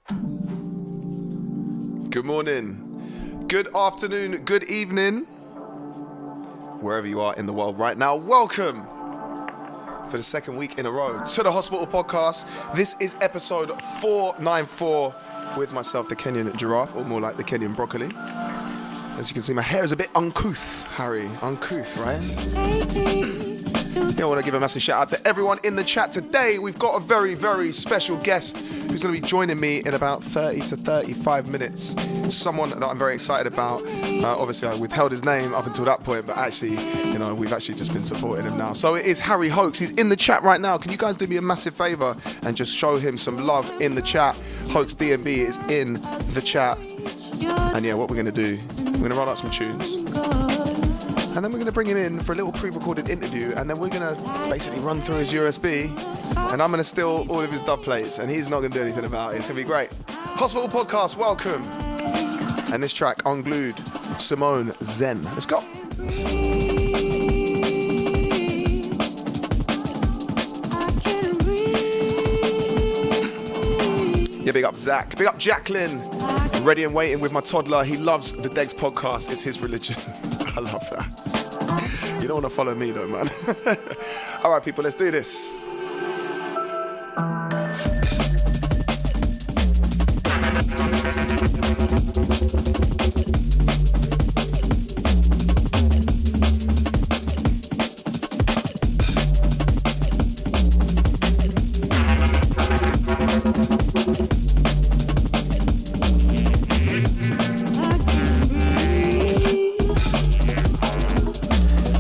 Good morning, good afternoon, good evening, wherever you are in the world right now. Welcome for the second week in a row to the Hospital Podcast. This is episode 494 with myself, the Kenyan giraffe, or more like the Kenyan broccoli. As you can see, my hair is a bit uncouth, Harry. Uncouth, right? I want to give a massive shout out to everyone in the chat today. We've got a very, very special guest who's going to be joining me in about 30 to 35 minutes. Someone that I'm very excited about. Obviously, I withheld his name up until that point, but actually, we've actually just been supporting him now. So it is Harry Hoax. He's in the chat right now. Can you guys do me a massive favor and just show him some love in the chat? Hoax DNB is in the chat. And yeah, what we're going to do, we're going to run out some tunes. And then we're going to bring him in for a little pre-recorded interview, and then we're going to basically run through his USB, and I'm going to steal all of his dub plates, and he's not going to do anything about it. It's going to be great. Hospital Podcast, welcome. And this track, Unglued, Simone Zen. Let's go. Yeah, big up Zach. Big up Jacqueline. Ready and waiting with my toddler. He loves the Degs podcast. It's his religion. I love that. You don't want to follow me though, man. All right, people, let's do this.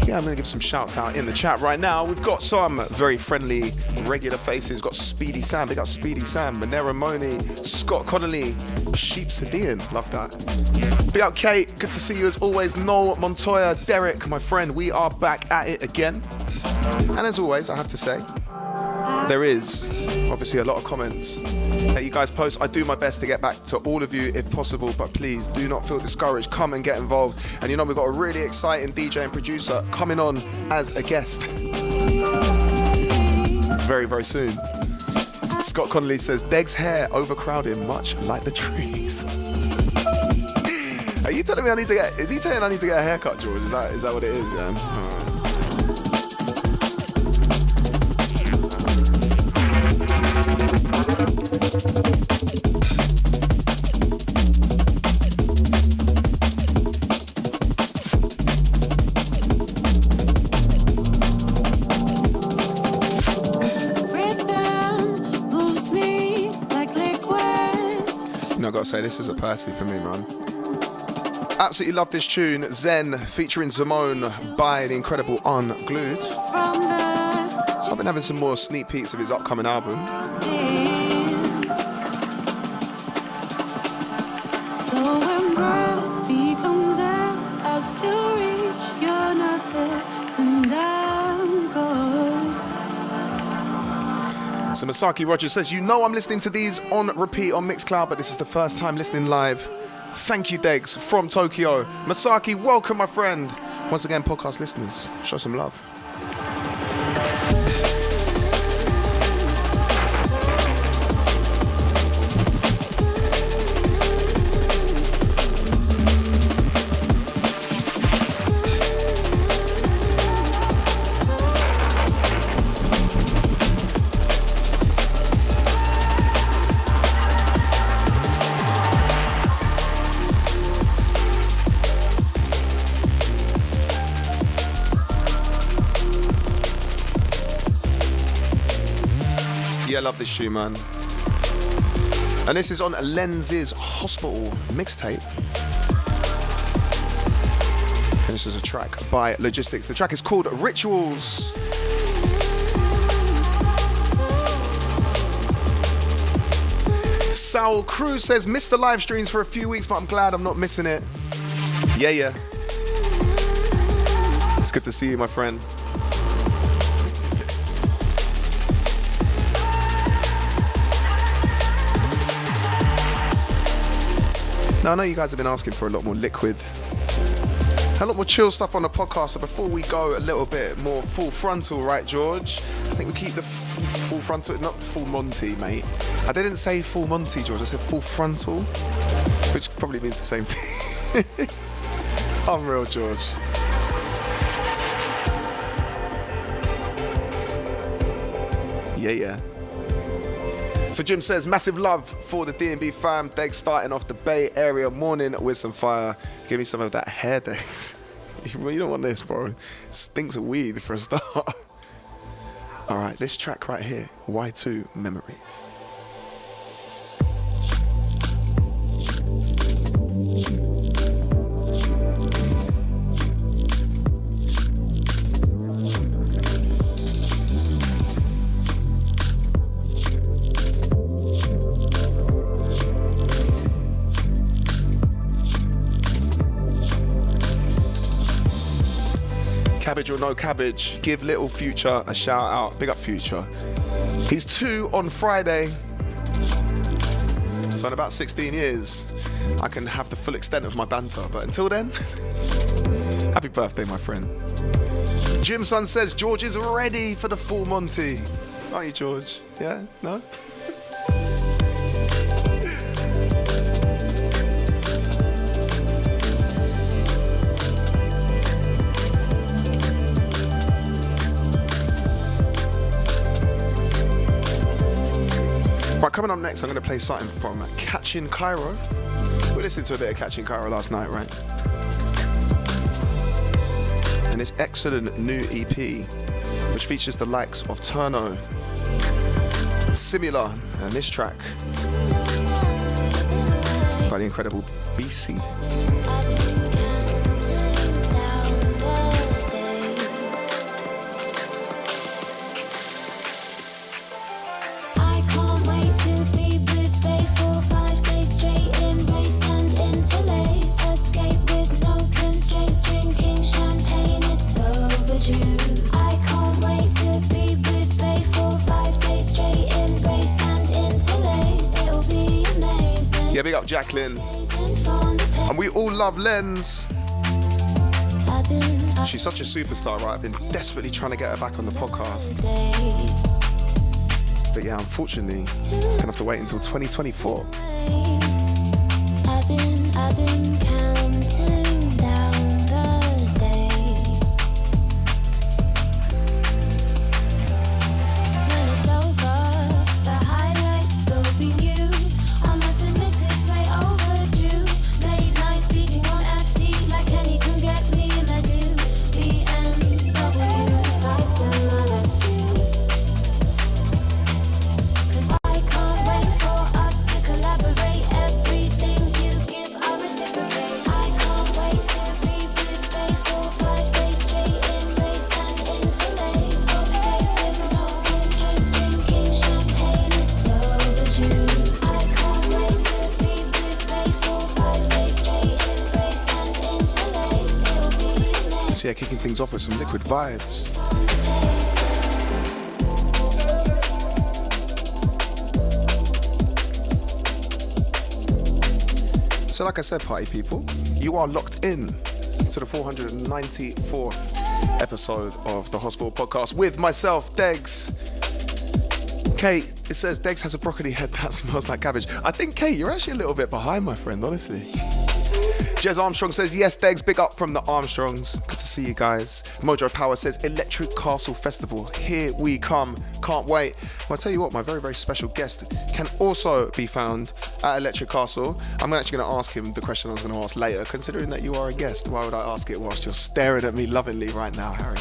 I'm going to give some shouts out in the chat right now. We've got some very friendly, regular faces. We've got Speedy Sam, big up Speedy Sam, Monero Moni, Scott Connolly, Sheep Sadian, love that. Big up Kate, good to see you as always. Noel Montoya, Derek, my friend, we are back at it again. And as always, I have to say, there is obviously a lot of comments that you guys post. I do my best to get back to all of you if possible, but please do not feel discouraged. Come and get involved. And we've got a really exciting DJ and producer coming on as a guest very, very soon. Scott Connolly says, Degs hair overcrowding much like the trees. Are you telling me is he saying I need to get a haircut, George? Is that what it is, yeah? I gotta say, this is a Percy for me, man. Absolutely love this tune, Zen, featuring Simone by the incredible Unglued. So I've been having some more sneak peeks of his upcoming album. So when breath becomes air, I'll still reach, you're not there, and I'm gone. So Masaki Rogers says, I'm listening to these on repeat on Mixcloud, but this is the first time listening live. Thank you, Degs, from Tokyo. Masaki, welcome, my friend. Once again, podcast listeners, show some love. I love this shoe, man. And this is on Lens's Hospital mixtape. And this is a track by Logistics. The track is called Rituals. Saul Cruz says, missed the live streams for a few weeks, but I'm glad I'm not missing it. Yeah. It's good to see you, my friend. Now, I know you guys have been asking for a lot more liquid A lot more chill stuff on the podcast. So before we go a little bit more full frontal, right, George? I think we keep the full frontal, not full Monty, mate. I didn't say full Monty, George. I said full frontal, which probably means the same thing. I'm real, George. Yeah. So Jim says, massive love for the D&B fam. Degs starting off the Bay Area morning with some fire. Give me some of that hair, Degs. You don't want this, bro. It stinks of weed for a start. All right, this track right here, Y2 Memories. Cabbage or no cabbage, give Little Future a shout out. Big up Future. He's 2 on Friday. So in about 16 years, I can have the full extent of my banter. But until then, happy birthday, my friend. Jim Son says, George is ready for the full Monty. Aren't you, George? Yeah? No? Right, coming up next, I'm going to play something from Catchin' Cairo. We listened to a bit of Catchin' Cairo last night, right? And this excellent new EP, which features the likes of Turno, Similar, and this track by the incredible BC. Yeah, big up Jacqueline. And we all love Lens. She's such a superstar, right? I've been desperately trying to get her back on the podcast. But yeah, unfortunately, gonna have to wait until 2024. I've been counting down the days. When it's over, the highlights will be new. I must admit it's way overdue. Late night speaking on FT like Kenny can get me in a new BMW. Right in my rescue. 'Cause I can't wait for us to collaborate. Everything you give, I reciprocate. I can't wait to be with Faye for 5 days straight in race and interlace. Escape with no constraints, drinking champagne, it's overdue. I can't wait to be with Faye for 5 days straight in race and interlace. It'll be amazing. So yeah, kicking things off with some Liquid vibes. So like I said, party people, you are locked in to the 494th episode of the Hospital Podcast with myself, Degs. Kate, it says Degs has a broccoli head that smells like cabbage. I think, Kate, you're actually a little bit behind, my friend, honestly. Jez Armstrong says, yes, Degs, big up from the Armstrongs. Good to see you guys. Mojo Power says, Electric Castle Festival, here we come. Can't wait. Well, I'll tell you what, my very, very special guest can also be found at Electric Castle. I'm actually going to ask him the question I was going to ask later. Considering that you are a guest, why would I ask it whilst you're staring at me lovingly right now, Harry?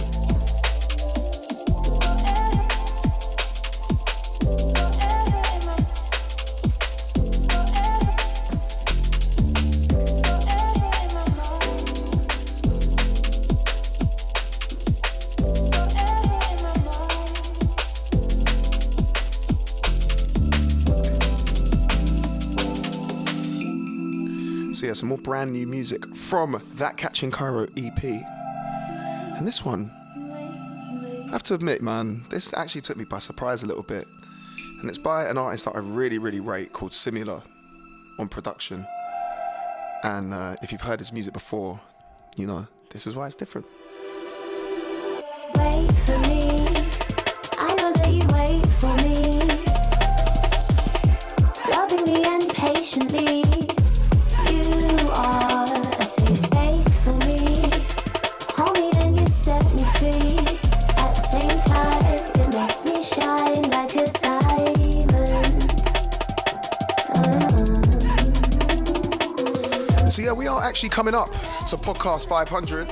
So yeah, some more brand new music from that Catchin' Cairo EP. And this one, I have to admit, man, this actually took me by surprise a little bit. And it's by an artist that I really, really rate called Similar on production. And if you've heard his music before, you know, This is why it's different. Wait for me. I know that you wait for me. Lovingly and patiently. You are a safe space for me. Hold me and you set me free. At the same time, it makes me shine like a diamond. So yeah, we are actually coming up to podcast 500.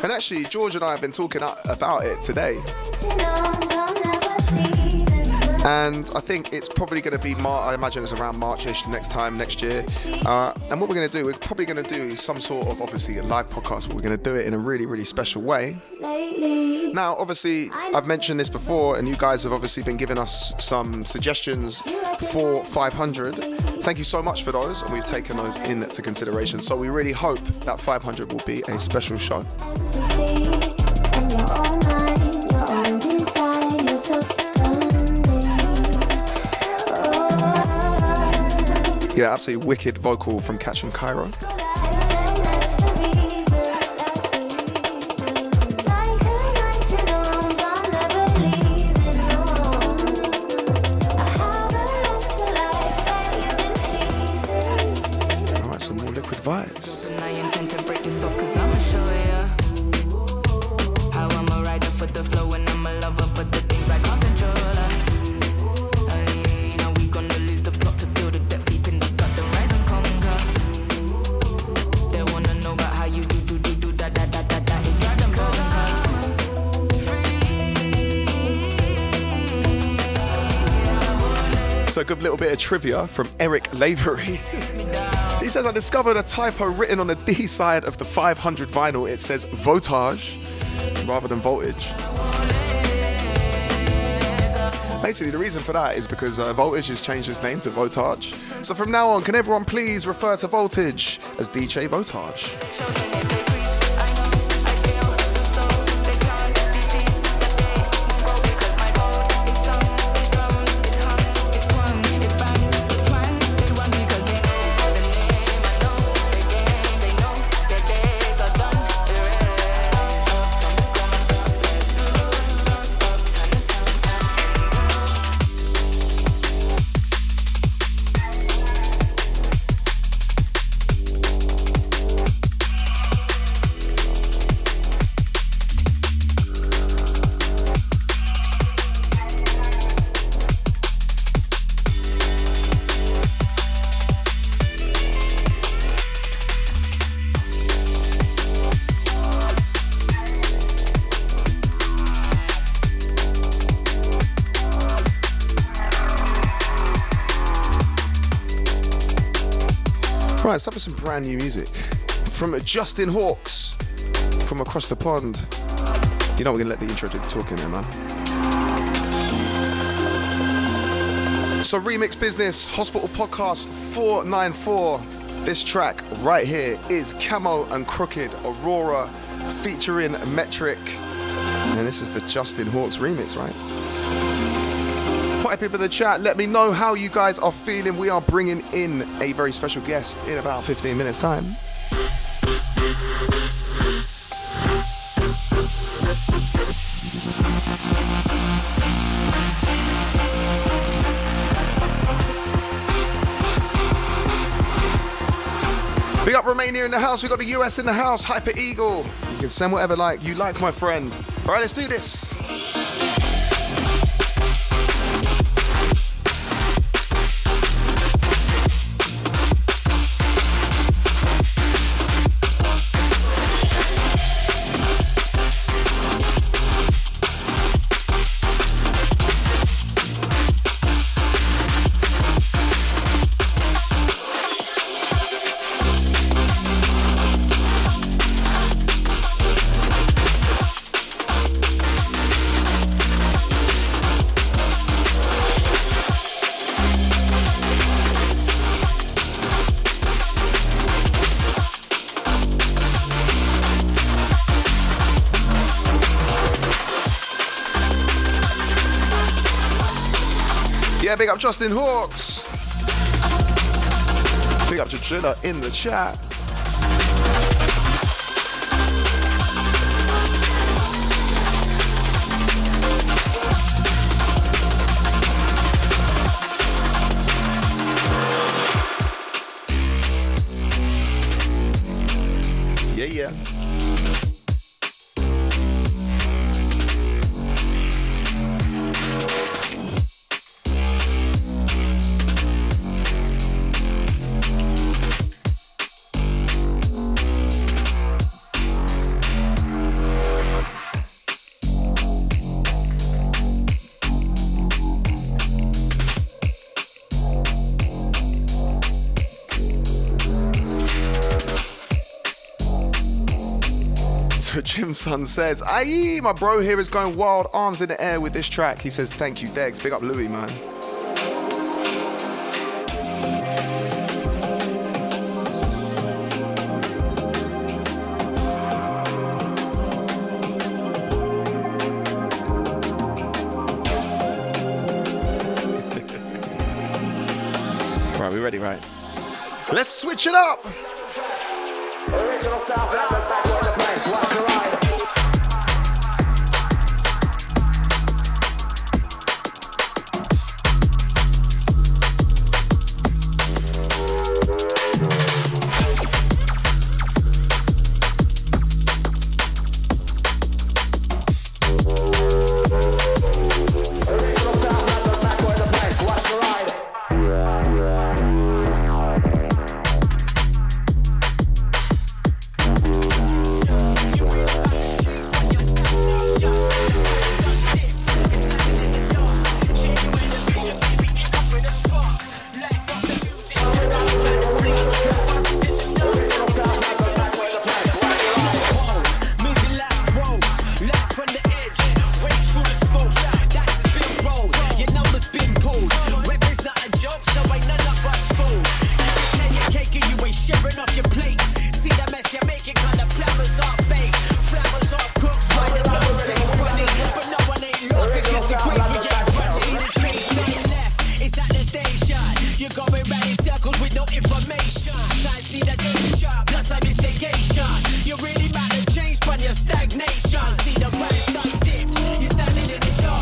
And actually, George and I have been talking about it today. And I think it's probably going to be, I imagine it's around March-ish next year. And what we're going to do, we're probably going to do some sort of, obviously, a live podcast, but we're going to do it in a really, really special way. Now, obviously, I've mentioned this before, and you guys have obviously been giving us some suggestions for 500. Thank you so much for those, and we've taken those into consideration. So we really hope that 500 will be a special show. Yeah, absolutely wicked vocal from Catch and Cairo. Alright, some more liquid vibes. I intend to break this off cause I'ma show ya how I'm a rider for the flow and I'm a lover for the things I can't control. Now we gonna lose the plot to feel the depth deep in the gut, the rise and conquer. They wanna know about how you do that it drive them bonkers. So a good little bit of trivia from Eric Lavery. He says, I discovered a typo written on the D side of the 500 vinyl. It says voltage rather than voltage. Basically, the reason for that is because Voltage has changed its name to Voltage. So from now on, can everyone please refer to Voltage as DJ Voltage? Right, let's have some brand new music from Justin Hoax from across the pond. You know we're gonna let the intro do the talking there, man. So remix business, Hospital Podcast 494. This track right here is Camo and Crooked Aurora featuring Metric. And this is the Justin Hawks remix, right? Pipe people in the chat, let me know how you guys are feeling. We are bringing in a very special guest in about 15 minutes time. Big up Romania in the house. We got the US in the house. Hyper Eagle. You can send whatever you like, my friend. All right, let's do this. Yeah, big up Justin Hawks. Big up to Jilla in the chat. yeah. So Jim's son says, aye, my bro here is going wild, arms in the air with this track. He says, thank you, Degs. Big up Louis, man. Right, we ready, right? Let's switch it up. Original South London, back on the place. Watch the ride. Original South London, back on the place.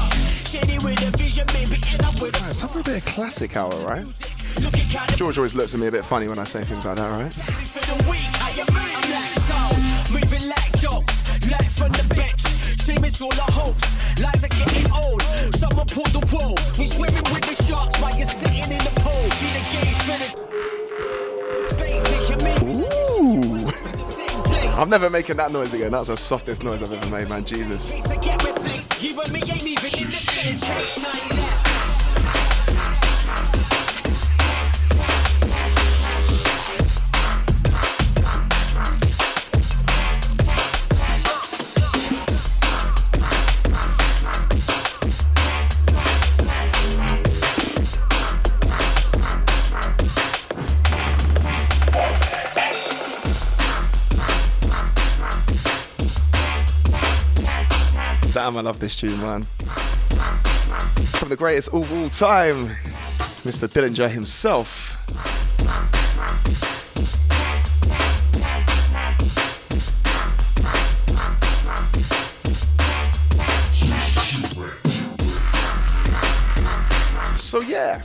Watch the ride. It's time for a bit of classic hour, right? George always looks at me a bit funny when I say things like that, right? Moving like jokes, life from the bench. Shame it's all a hoax. Lies are getting old. Someone pulled the wool. We swimming with the sharks while you're sitting in the pool. See the gauge spinning. Ooh. I'm never making that noise again. That's the softest noise I've ever made, man. Jesus. Damn, I love this tune, man. From the greatest of all time, Mr. Dillinger himself. So yeah,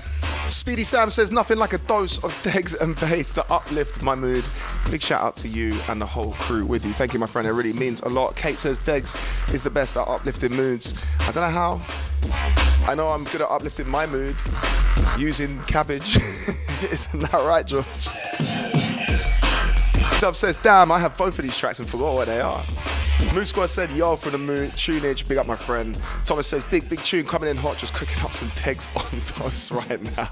Speedy Sam says nothing like a dose of Degs and bass to uplift my mood. Big shout out to you and the whole crew with you. Thank you, my friend. It really means a lot. Kate says Degs is the best at uplifting moods. I don't know how. I know I'm good at uplifting my mood using cabbage. Isn't that right, George? Dub says, damn, I have both of these tracks and forgot what they are. Mood Squad said, yo, for the moon, tunage, big up my friend. Thomas says, big tune coming in hot, just cooking up some Degs on toast right now.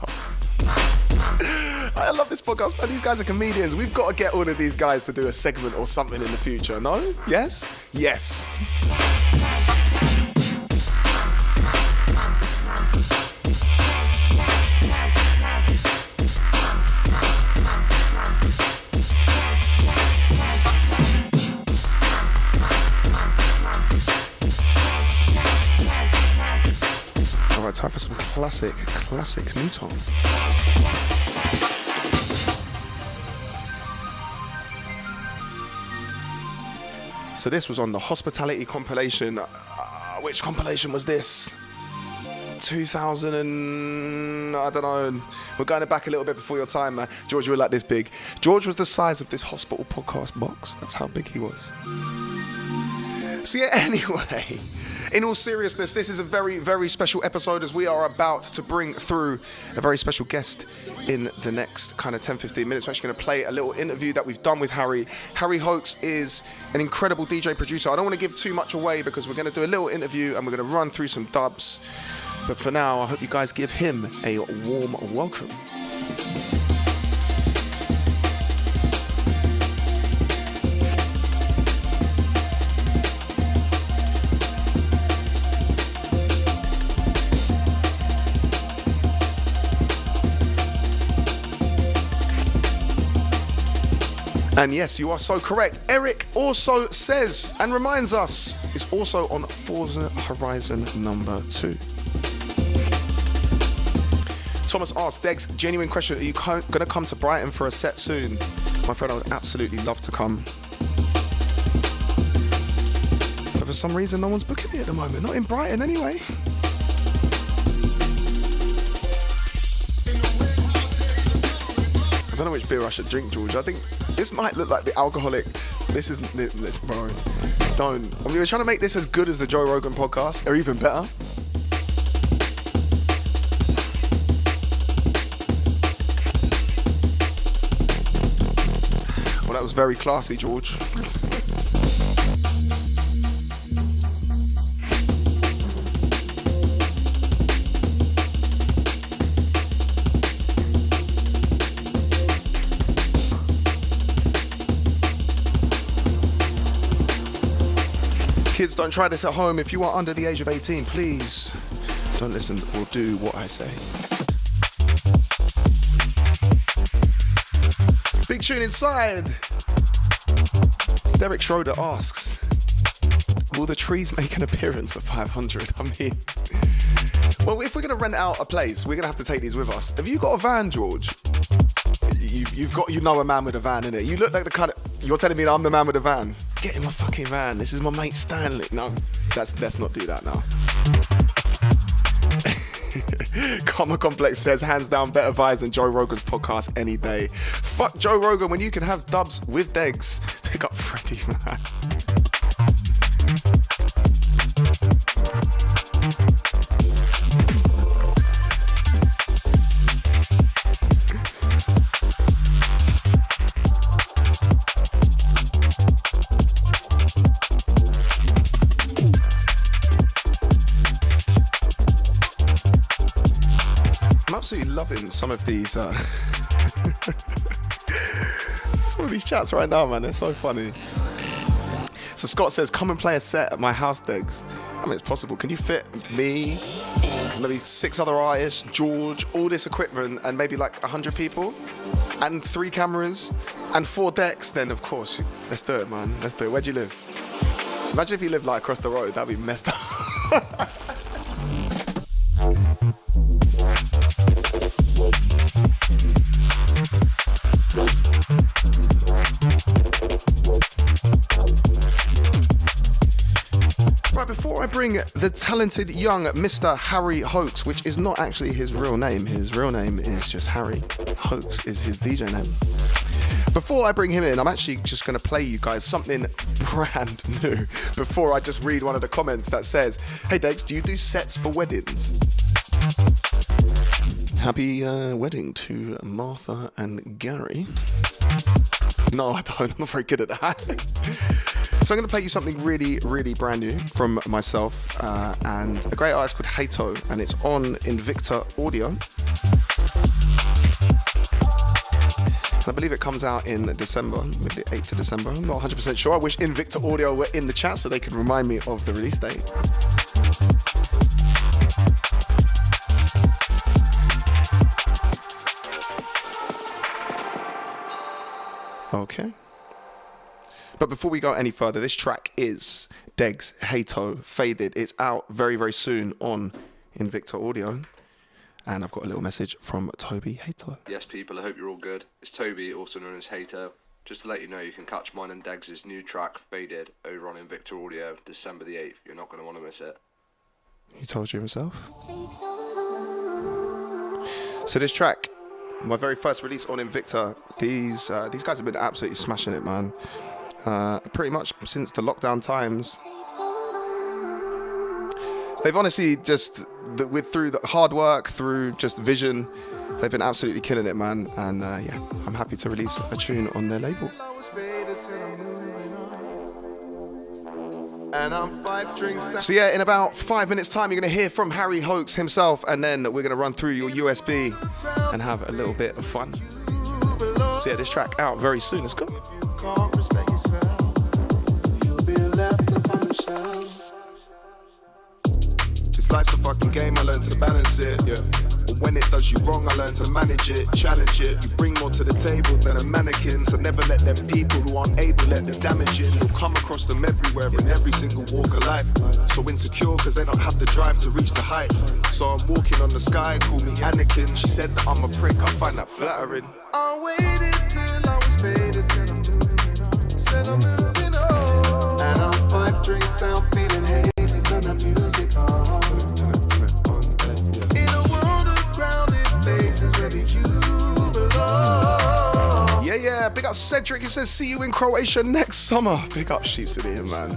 I love this podcast, man. These guys are comedians. We've got to get all of these guys to do a segment or something in the future. No? Yes? Yes. Alright, time for some classic Newton. So this was on the Hospitality compilation. Which compilation was this? 2000 and I don't know. We're going back a little bit before your time, man. George, you were like this big. George was the size of this hospital podcast box. That's how big he was. So yeah, anyway, in all seriousness, this is a very, very special episode as we are about to bring through a very special guest in the next kind of 10-15 minutes. We're actually going to play a little interview that we've done with Harry. Harry Hoax is an incredible DJ producer. I don't want to give too much away because we're going to do a little interview and we're going to run through some dubs. But for now, I hope you guys give him a warm welcome. And yes, you are so correct. Eric also says and reminds us, is also on Forza Horizon number 2. Thomas asks, Degs, genuine question, are you going to come to Brighton for a set soon? My friend, I would absolutely love to come. But for some reason, no one's booking me at the moment. Not in Brighton anyway. I don't know which beer I should drink, George. I think this might look like the alcoholic. This isn't this, bro. Don't. I mean, we're trying to make this as good as the Joe Rogan podcast, or even better. Well, that was very classy, George. Kids, don't try this at home. If you are under the age of 18, please don't listen or do what I say. Big tune inside. Derek Schroeder asks, will the trees make an appearance at 500? I mean, well, if we're going to rent out a place, we're going to have to take these with us. Have you got a van, George? You've got, a man with a van, innit? You look like the kind of, you're telling me that I'm the man with a van? Get in my fucking van. This is my mate Stanley. No, let's not do that now. Karma Complex says, hands down, better vibes than Joe Rogan's podcast any day. Fuck Joe Rogan when you can have dubs with Degs. Pick up Freddie, man. Absolutely loving some of these chats right now, man. They're so funny. So Scott says, come and play a set at my house, Degs. I mean, it's possible. Can you fit me, maybe 6 other artists, George, all this equipment, and maybe like 100 people, and 3 cameras, and 4 decks? Then of course, let's do it, man. Let's do it. Where do you live? Imagine if you lived like across the road. That'd be messed up. Right, before I bring the talented young Mr. Harry Hoax, which is not actually his real name. His real name is just Harry. Hoax is his DJ name. Before I bring him in, I'm actually just going to play you guys something brand new before I just read one of the comments that says, hey Degs, do you do sets for weddings? Happy wedding to Martha and Gary. No, I don't. I'm not very good at that. So I'm going to play you something really, really brand new from myself and a great artist called Hato, and it's on Invicta Audio. And I believe it comes out in December, maybe the 8th of December. I'm not 100% sure. I wish Invicta Audio were in the chat so they could remind me of the release date. Okay. But before we go any further, this track is Degs, Hato, Faded. It's out very, very soon on Invicta Audio. And I've got a little message from Toby Hato. Yes, people, I hope you're all good. It's Toby, also known as Hato. Just to let you know, you can catch mine and Degs' new track, Faded, over on Invicta Audio, December the 8th. You're not going to want to miss it. He told you himself. So this track, my very first release on Invicta, these guys have been absolutely smashing it, man. Pretty much since the lockdown times. They've honestly just, through the hard work, through just vision, they've been absolutely killing it, man. And yeah, I'm happy to release a tune on their label. And I'm 5 drinks down. So yeah, in about 5 minutes time, you're going to hear from Harry Hoax himself, and then we're going to run through your USB and have a little bit of fun. So yeah, this track out very soon. Let's go. Can't respect yourself. You'll be left upon the shelf. This life's a fucking game, I learned to balance it, yeah. But when it does you wrong, I learned to manage it, challenge it. You bring more to the table than a mannequin, so never let them people who aren't able, let them damage it. You'll come across them everywhere in every single walk of life. So insecure cause they don't have the drive to reach the heights. So I'm walking on the sky, call me Anakin. She said that I'm a prick, I find that flattering. I waited till I was faded, till I'm moving on. Said I'm moving on. And I'm 5 drinks down, feeling hazy, turn the music on. In a world of crowded places, where did you belong? Yeah, big up Cedric. He says, see you in Croatia next summer. Big up Sheep City, man.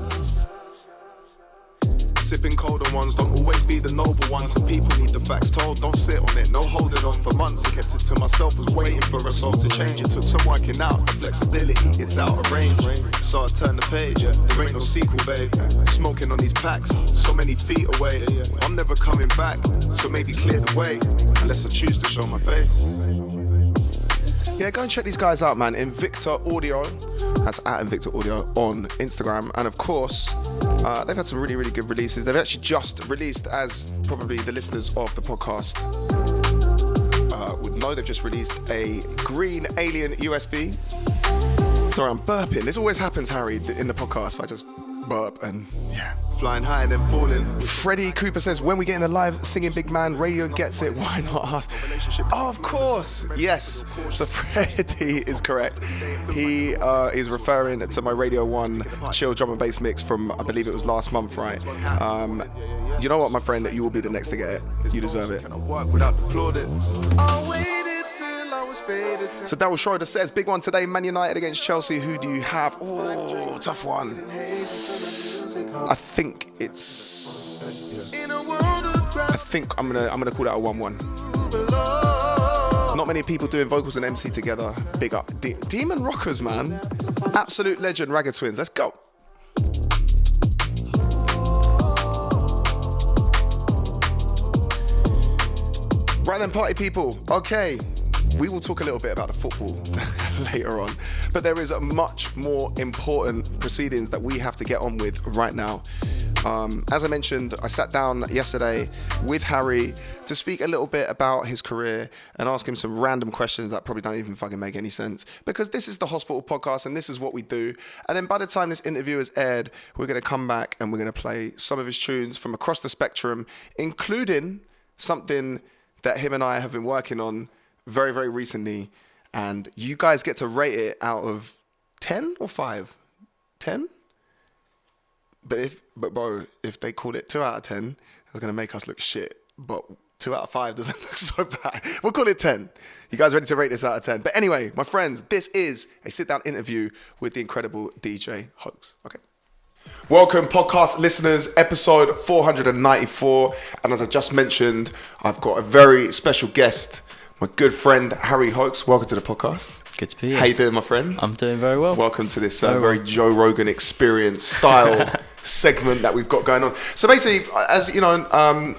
Sipping colder ones don't always be the noble ones. Some people need the facts told, don't sit on it, no holding on for months. I kept it to myself, was waiting for a soul to change. It took some working out, the flexibility, it's out of range. So I turned the page, there ain't no sequel, babe. Smoking on these packs, so many feet away. I'm never coming back, so maybe clear the way, unless I choose to show my face. Yeah, go and check these guys out, man. Invicta Audio. That's at Invicta Audio on Instagram. And of course, they've had some really, really good releases. They've actually just released, as probably the listeners of the podcast would know, they've just released a green alien USB. Sorry, I'm burping. This always happens, Harry, in the podcast. I just burp and yeah. Flying high and then falling. Freddie Cooper says, when we get in the live singing big man, radio gets it, why not us? Oh, of course, yes. So Freddie is correct. He is referring to my Radio 1 chill drum and bass mix from, I believe it was last month, right? You know what, my friend, you will be the next to get it. You deserve it. So Daryl Schroeder says, big one today, Man United against Chelsea. Who do you have? Oh, tough one. I think I'm gonna call that a 1-1. Not many people doing vocals and MC together. Big up. Demon Rockers, man. Absolute legend, Ragga Twins. Let's go. Right then, party people. Okay. We will talk a little bit about the football later on, but there is a much more important proceedings that we have to get on with right now. As I mentioned, I sat down yesterday with Harry to speak a little bit about his career and ask him some random questions that probably don't even fucking make any sense, because this is the Hospital Podcast and this is what we do. And then by the time this interview is aired, we're going to come back and we're going to play some of his tunes from across the spectrum, including something that him and I have been working on very, very recently, and you guys get to rate it out of 10 or 5? 10? But bro, if they call it 2 out of 10, they're gonna make us look shit. But 2 out of 5 doesn't look so bad. We'll call it 10. You guys ready to rate this out of 10? But anyway, my friends, this is a sit-down interview with the incredible DJ Hoax. Okay. Welcome, podcast listeners, episode 494. And as I just mentioned, I've got a very special guest, my good friend, Harry Hoax. Welcome to the podcast. Good to be here. How you doing, my friend? I'm doing very well. Welcome to this very Joe Rogan experience style segment that we've got going on. So basically, as you know,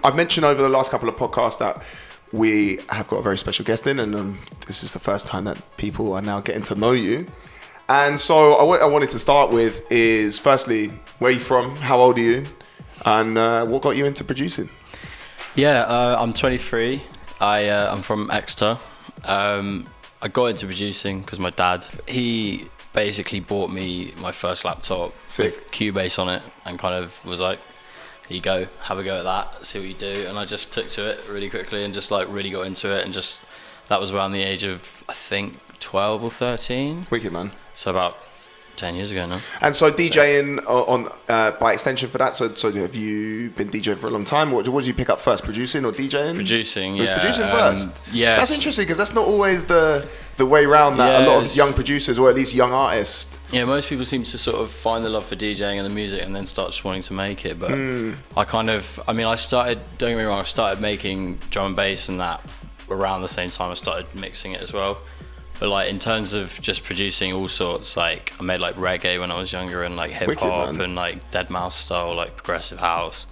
I've mentioned over the last couple of podcasts that we have got a very special guest in, and this is the first time that people are now getting to know you. And so what I wanted to start with is, firstly, where are you from? How old are you? And what got you into producing? Yeah, I'm 23. I'm from Exeter. I got into producing because my dad, he basically bought me my first laptop with Cubase on it and kind of was like, here you go, have a go at that, see what you do. And I just took to it really quickly and just like really got into it, and just, that was around the age of, I think, 12 or 13. Wicked, man. So about 10 years ago now. And so DJing on by extension for that. So have you been DJing for a long time? What did you pick up first, producing or DJing? Producing, It was yeah. producing first. Yeah. That's interesting because that's not always the way around that a lot of young producers, or at least young artists. Yeah, most people seem to sort of find the love for DJing and the music and then start just wanting to make it. But I started, don't get me wrong, I started making drum and bass and that around the same time I started mixing it as well. But like in terms of just producing all sorts, like I made like reggae when I was younger and like hip hop and like Dead Mouse style, like progressive house.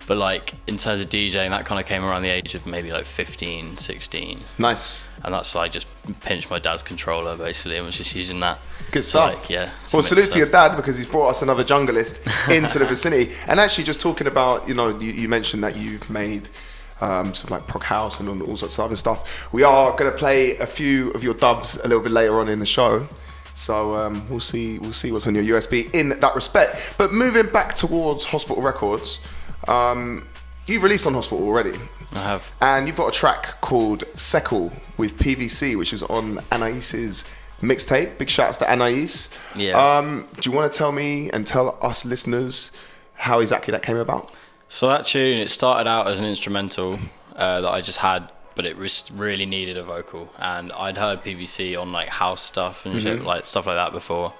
But like in terms of DJing, that kind of came around the age of maybe like 15, 16. Nice. And that's why I just pinched my dad's controller basically and was just using that. Good stuff. Like, yeah. Well, salute to your dad because he's brought us another junglist into the vicinity. And actually, just talking about, you mentioned that you've made sort of like prog house and all sorts of other stuff. We are going to play a few of your dubs a little bit later on in the show. So we'll see what's on your USB in that respect. But moving back towards Hospital Records, you've released on Hospital already. I have. And you've got a track called Seckle with PVC, which is on Anais's mixtape. Big shouts to Anais. Yeah. Do you want to tell me and tell us listeners how exactly that came about? So that tune, it started out as an instrumental that I just had, but it really needed a vocal. And I'd heard PVC on like house stuff and shit, like stuff like that before.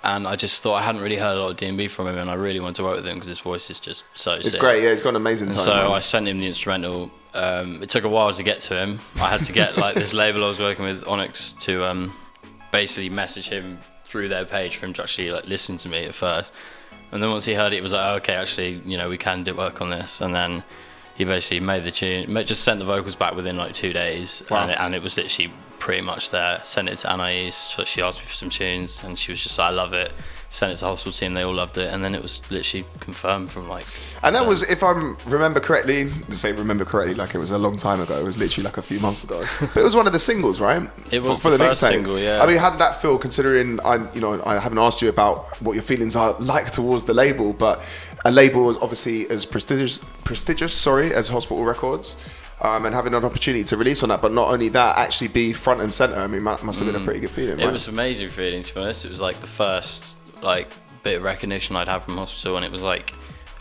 And I just thought I hadn't really heard a lot of D&B from him, and I really wanted to work with him because his voice is just so sick. It's great, yeah, he's got an amazing And time. so man. I sent him the instrumental. It took a while to get to him. I had to get like this label I was working with, Onyx, to basically message him through their page for him to actually like listen to me at first. And then once he heard it, he was like, oh, okay, actually, we can do work on this. And then he basically made the tune, just sent the vocals back within like 2 days. Wow. And it was literally pretty much there. Sent it to Anais, so she asked me for some tunes, and she was just like, I love it. Sent it to the hospital team, they all loved it, and then it was literally confirmed from like. And that was, if I remember correctly, like it was a long time ago. It was literally like a few months ago. But it was one of the singles, right? It was for the the first mixtape. single, yeah. I mean, how did that feel? Considering I haven't asked you about what your feelings are like towards the label, but a label is obviously as prestigious, as Hospital Records. And having an opportunity to release on that, but not only that, actually be front and center. I mean, must have been a pretty good feeling. It was an amazing feeling, to be honest. It was like the first like bit of recognition I'd had from Hospital, and it was like,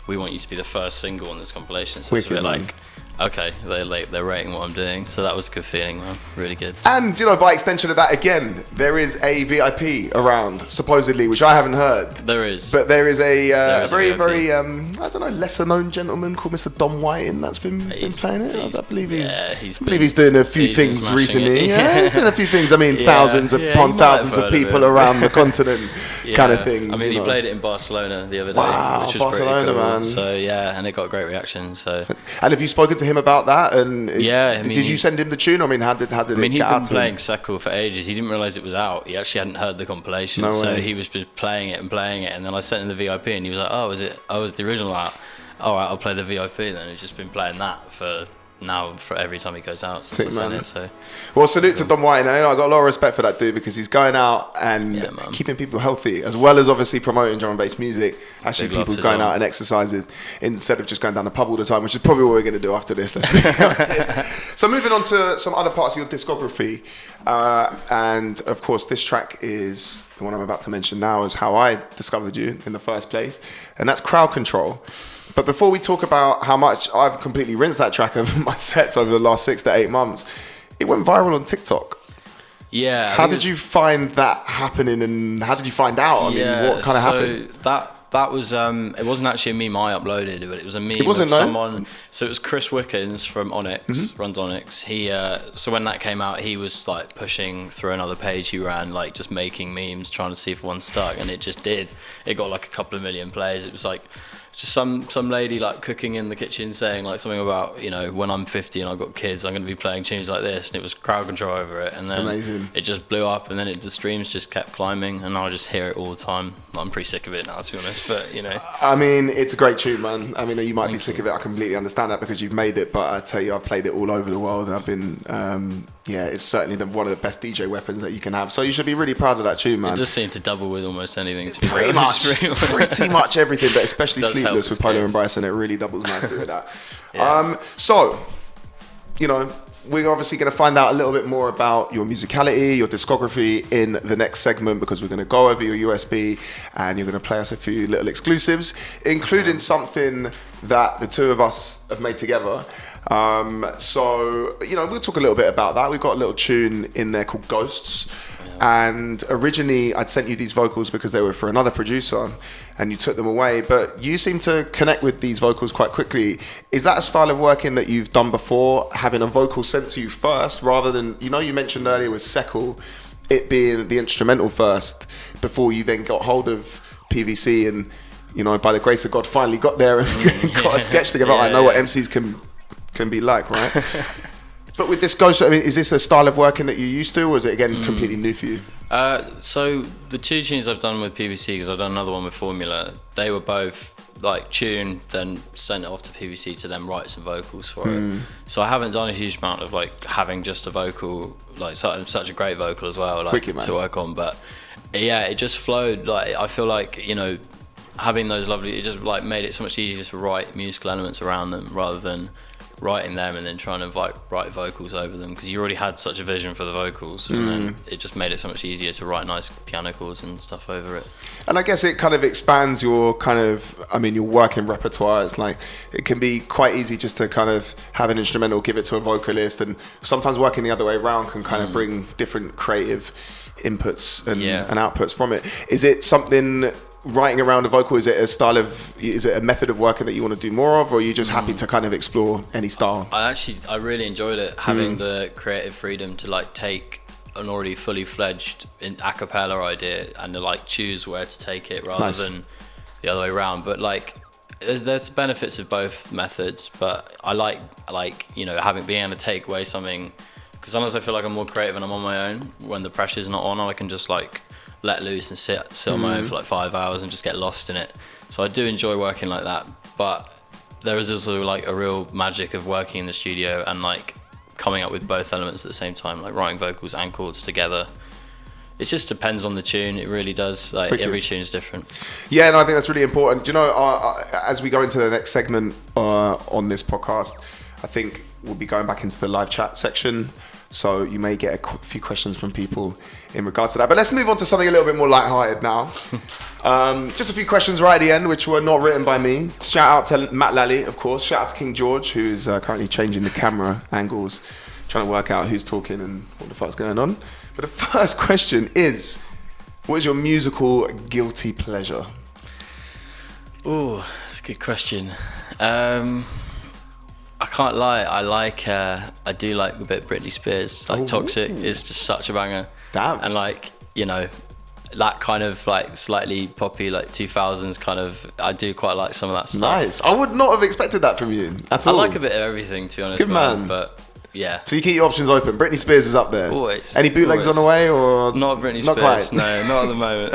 we want you to be the first single on this compilation. So it's a bit like, okay, they're rating what I'm doing. So that was a good feeling, man. Really good. And by extension of that, again, there is a VIP around, supposedly, which I haven't heard. There is. But there is a very, VIP. very, I don't know, lesser known gentleman called Mr. Dom Whiting that's been playing it. I believe he's doing a few things recently. Yeah, he's doing a few things. I mean, thousands upon thousands of people around the continent, kind of thing. I mean, he played it in Barcelona the other day, Wow, which was Barcelona, pretty cool. man. So yeah, and it got great reaction. So. And have you spoken to him about that? And Yeah, I mean, did you send him the tune? I mean, how did I mean, it he'd get out been to him? playing Seckle for ages. He didn't realise it was out. He actually hadn't heard the compilation. No So way. he was just playing it. And then I sent him the VIP, and he was like, oh, is it? Oh, is the original out? All right, I'll play the VIP then. He's just been playing that for every time he goes out. Sick, Since I sent man. it, so. Well, salute to Dom Whiting. I got a lot of respect for that dude because he's going out and Yeah, man. keeping people healthy, as well as obviously promoting drum and bass music. Actually, Big love people to going Dom. out and exercising instead of just going down the pub all the time, which is probably what we're going to do after this. Let's be honest. So moving on to some other parts of your discography, and of course, this track is the one I'm about to mention now. Is how I discovered you in the first place, and that's Crowd Control. But before we talk about how much I've completely rinsed that track of my sets over the last 6 to 8 months, it went viral on TikTok. Yeah. How did you find that happening, and how did you find out? I mean, what kind of happened? That was it wasn't actually a meme I uploaded, but it was a meme It wasn't, of no? someone. So it was Chris Wickens from Onyx, runs Onyx. He so when that came out, he was like pushing through another page he ran, like just making memes, trying to see if one stuck, and it just did. It got like a couple of million plays. It was like just some lady like cooking in the kitchen saying like something about, when I'm 50 and I've got kids, I'm going to be playing tunes like this, and it was Crowd Control over it, and then Amazing. it just blew up, and then the streams just kept climbing, and I just hear it all the time. I'm pretty sick of it now, to be honest, but I mean, it's a great tune, man. I mean, you might be sick of it. I completely understand that because you've made it, but I tell you, I've played it all over the world, and I've been, it's certainly one of the best DJ weapons that you can have. So you should be really proud of that tune, man. It just seemed to double with almost anything. To be Pretty honest. pretty much everything, but especially Does help Sleepless with this Polo case. and Bryson, it really doubles nicely with that. Yeah. So, we're obviously going to find out a little bit more about your musicality, your discography in the next segment, because we're going to go over your USB and you're going to play us a few little exclusives, including something that the two of us have made together. So, we'll talk a little bit about that. We've got a little tune in there called Ghosts. And originally I'd sent you these vocals because they were for another producer and you took them away, but you seem to connect with these vocals quite quickly. Is that a style of working that you've done before, having a vocal sent to you first rather than, you mentioned earlier with Seckle, it being the instrumental first before you then got hold of PVC and, by the grace of God finally got there and got a sketch together. I know what MCs can be like, right? But with this Ghost, is this a style of working that you're used to, or is it again completely new for you? So the two tunes I've done with PVC, because I've done another one with Formula, they were both like tuned, then sent it off to PVC to then write some vocals for it. So I haven't done a huge amount of like having just a vocal, like such a great vocal as well, like to work on. But yeah, it just flowed. Like I feel like having those lovely, it just like made it so much easier to write musical elements around them rather than writing them and then trying to write vocals over them, because you already had such a vision for the vocals and then it just made it so much easier to write nice piano chords and stuff over it. And I guess it kind of expands your your working repertoire. It's like it can be quite easy just to kind of have an instrumental, give it to a vocalist, and sometimes working the other way around can kind of bring different creative inputs and outputs from it. Is it something, writing around a vocal, is it a method of working that you want to do more of, or are you just happy to kind of explore any style? I really enjoyed it, having the creative freedom to like take an already fully fledged a cappella idea and to like choose where to take it rather than the other way around. But like there's benefits of both methods, but I like having being able to take away something, because sometimes I feel like I'm more creative when I'm on my own. When the pressure's not on, I can just like let loose and sit on my own for like 5 hours and just get lost in it. So I do enjoy working like that, but there is also like a real magic of working in the studio and like coming up with both elements at the same time, like writing vocals and chords together. It just depends on the tune. It really does. Like every tune is different. Yeah, and I think that's really important. As we go into the next segment on this podcast, I think we'll be going back into the live chat section. So you may get a few questions from people in regards to that. But let's move on to something a little bit more lighthearted now. Just a few questions right at the end, which were not written by me. Shout out to Matt Lally, of course. Shout out to King George, who is currently changing the camera angles, trying to work out who's talking and what the fuck's going on. But the first question is, what is your musical guilty pleasure? Oh, that's a good question. I can't lie, I do like a bit of Britney Spears. Like Toxic is just such a banger. Damn. And like, that kind of like slightly poppy, like 2000s kind of, I do quite like some of that stuff. Nice. I would not have expected that from you at all. I like a bit of everything, to be honest. Good man. But yeah. So you keep your options open. Britney Spears is up there. Always. Any bootlegs on the way, or not Britney Spears? Not quite. No, not at the moment.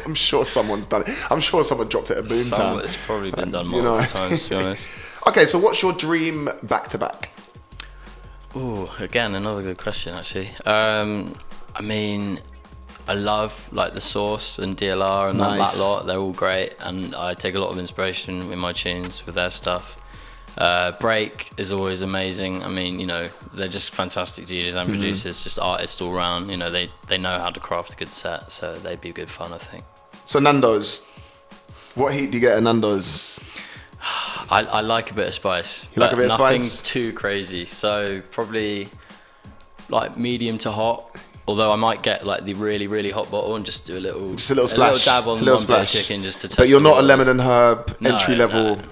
I'm sure someone's done it. I'm sure someone dropped it at Boomtown. It's probably been done multiple times, to be honest. Okay, so what's your dream back-to-back? Oh, again, another good question, actually. I mean, I love like The Source and DLR and that lot. They're all great, and I take a lot of inspiration in my tunes with their stuff. Break is always amazing. I mean, they're just fantastic DJs and producers, just artists all around. They know how to craft a good set, so they'd be good fun, I think. So Nando's, what heat do you get at Nando's? I like a bit of spice. You like a bit of spice? Nothing too crazy. So probably like medium to hot. Although I might get like the really, really hot bottle and just do a little splash, a little dab on one bit of chicken just to test. But you're not a lemon waters. and herb entry level. No.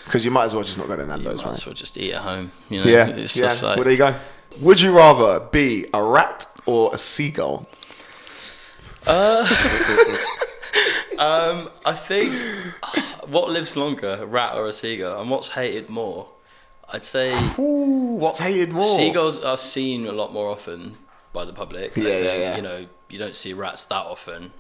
Because you might as well just not go to Nando's, might as well just eat at home. Yeah. It's just like, well, there you go. Would you rather be a rat or a seagull? I think what lives longer, a rat or a seagull, and what's hated more? I'd say. Ooh, what's hated more? Seagulls are seen a lot more often by the public. Yeah. You don't see rats that often.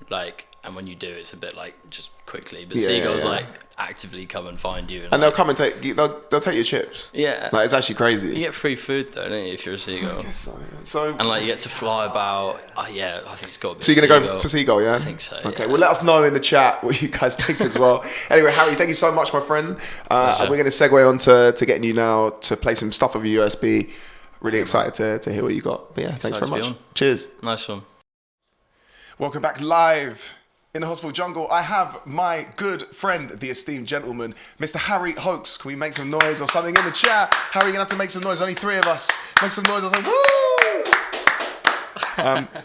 And when you do, it's a bit like just quickly. But seagulls like actively come and find you, and they'll come and they'll take your chips. Yeah, like it's actually crazy. You get free food though, don't you, if you're a seagull? I guess so. And you get to fly about. I think it's got to be. So you're gonna go for seagull, yeah? I think so. Okay, yeah. well let us know in the chat what you guys think as well. Anyway, Harry, thank you so much, my friend. We're gonna segue on to getting you now to play some stuff of your USB. Really excited to hear what you got. But yeah, thanks Excited very to be much. on. Cheers. Nice one. Welcome back live in the hospital jungle. I have my good friend, the esteemed gentleman, Mr. Harry Hoax. Can we make some noise or something in the chat? Harry, you're gonna have to make some noise. Only 3 of us. Make some noise. I was like, woo!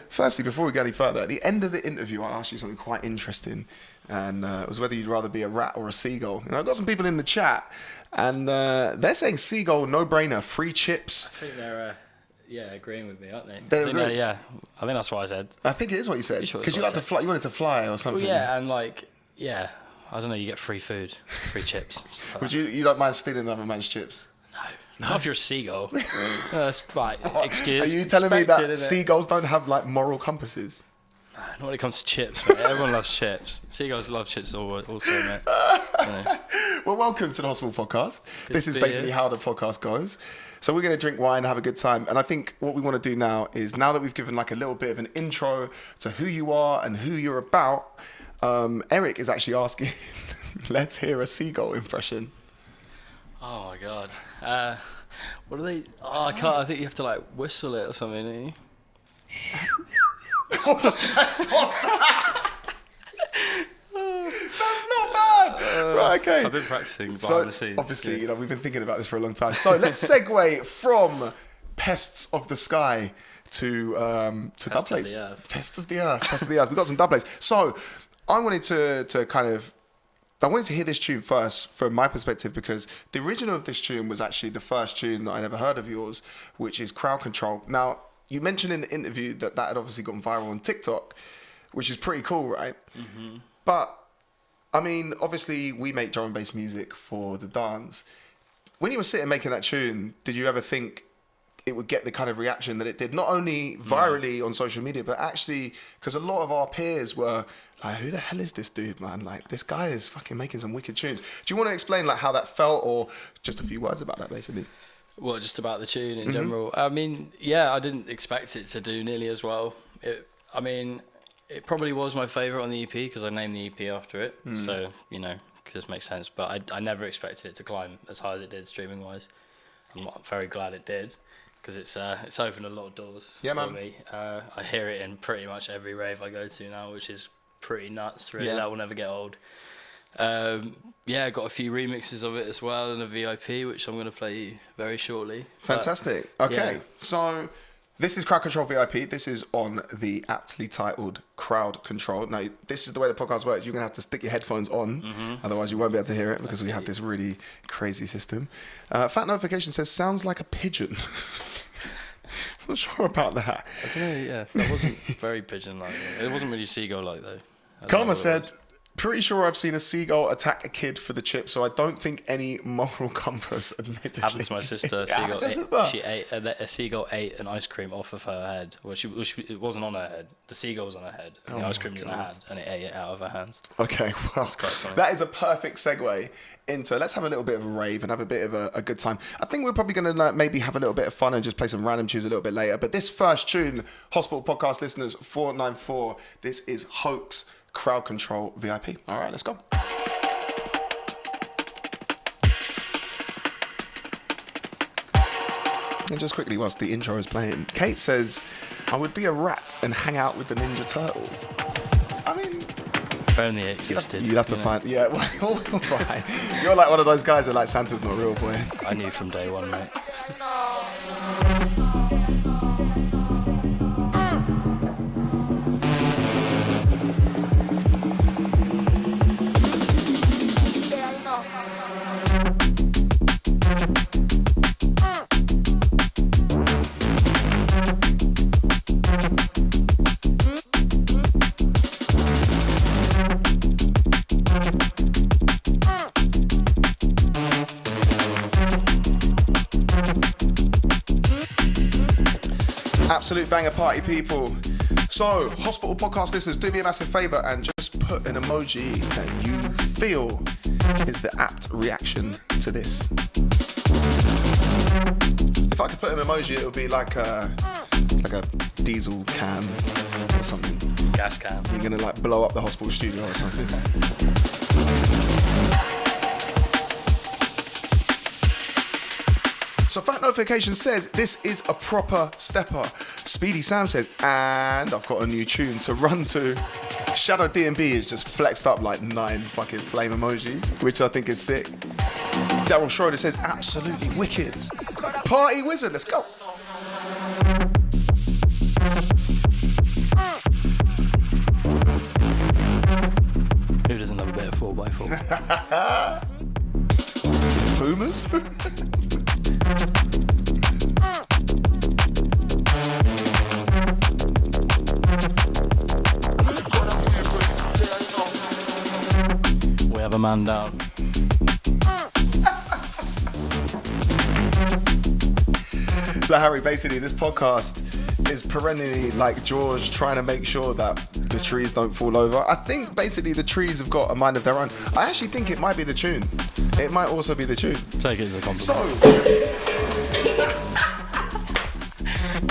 Firstly, before we go any further, at the end of the interview, I asked you something quite interesting, and it was whether you'd rather be a rat or a seagull. And I've got some people in the chat, and they're saying seagull, no-brainer, free chips. I think they're agreeing with me, aren't they? They're I think agreeing. I think that's what I said. I think it is what you said. Sure it's Because you what like I to fly. You wanted to fly or something. Well, yeah, and I don't know. You get free food, free chips. stuff like Would that. you don't mind stealing another man's chips? No. Not if you're a seagull. That's right. Excuse. Are you telling me expected, that innit? seagulls don't have like moral compasses? Not when it comes to chips, mate. Everyone loves chips. Seagulls love chips also, mate. Well, welcome to the Hospital Podcast. This to is be basically here. how the podcast goes. So we're going to drink wine, have a good time. And I think what we want to do now is, now that we've given like a little bit of an intro to who you are and who you're about, Eric is actually asking, let's hear a seagull impression. Oh my god. What are they? Oh, I can't. I think you have to like whistle it or something. Don't you? That's not bad. That's not bad. Right, okay. I've been practicing behind So the scenes. obviously, we've been thinking about this for a long time. So let's segue from pests of the sky to dub the plates. earth. Pests of the earth. Pests of the earth. We've got some dub plates. So I wanted I wanted to hear this tune first from my perspective, because the original of this tune was actually the first tune that I never heard of yours, which is Crowd Control. Now, you mentioned in the interview that had obviously gone viral on TikTok, which is pretty cool, right? Mm-hmm. But, I mean, obviously we make drum and bass music for the dance. When you were sitting making that tune, did you ever think it would get the kind of reaction that it did, not only virally on social media, but actually, because a lot of our peers were like, who the hell is this dude, man? Like, this guy is fucking making some wicked tunes. Do you want to explain like how that felt, or just a few words about that, basically? Well, just about the tune in general. I mean, yeah, I didn't expect it to do nearly as well. It probably was my favourite on the EP because I named the EP after it. So, this makes sense. But I never expected it to climb as high as it did streaming-wise. I'm very glad it did, because it's opened a lot of doors for me. I hear it in pretty much every rave I go to now, which is pretty nuts, really. That will never get old. I got a few remixes of it as well, and a VIP, which I'm going to play very shortly. Fantastic. Okay, so this is Crowd Control VIP. This is on the aptly titled Crowd Control. Now, this is the way the podcast works. You're going to have to stick your headphones on, otherwise you won't be able to hear it, because we have this really crazy system. Fat Notification says, sounds like a pigeon. I'm not sure about that. I don't know, that wasn't very pigeon-like. It wasn't really seagull-like, though. Karma said, pretty sure I've seen a seagull attack a kid for the chip, so I don't think any moral compass, admittedly. Happened to my sister. A seagull ate an ice cream off of her head. Well, it wasn't on her head. The seagull was on her head. And the ice cream was in her hand, and it ate it out of her hands. Okay, well, quite funny. that is a perfect segue into, let's have a little bit of a rave and have a bit of a good time. I think we're probably going to maybe have a little bit of fun and just play some random tunes a little bit later. But this first tune, Hospital Podcast listeners, 494, this is Hoax, Crowd Control VIP. All right, let's go. And just quickly, whilst the intro is playing, Kate says, I would be a rat and hang out with the Ninja Turtles. I mean, If only it existed. you'd have to find, well, right. You're like one of those guys that like Santa's not real, boy. I knew from day one, mate. Absolute banger party, people. So, Hospital Podcast listeners, do me a massive favour and just put an emoji that you feel is the apt reaction to this. If I could put an emoji, it would be like a diesel can or something. Gas can. You're gonna like blow up the hospital studio or something. So Fat Notification says, this is a proper stepper. Speedy Sam says, and I've got a new tune to run to. Shadow D&B is just flexed up like 9 fucking flame emojis, which I think is sick. Daryl Schroeder says, absolutely wicked. Party Wizard, let's go. Who doesn't love a bit of 4x4? Boomers? We have a man down. So Harry, basically this podcast is perennially like George trying to make sure that the trees don't fall over. I think basically the trees have got a mind of their own. I actually think it might be the tune. It might also be the tune. Take it as a compliment. So,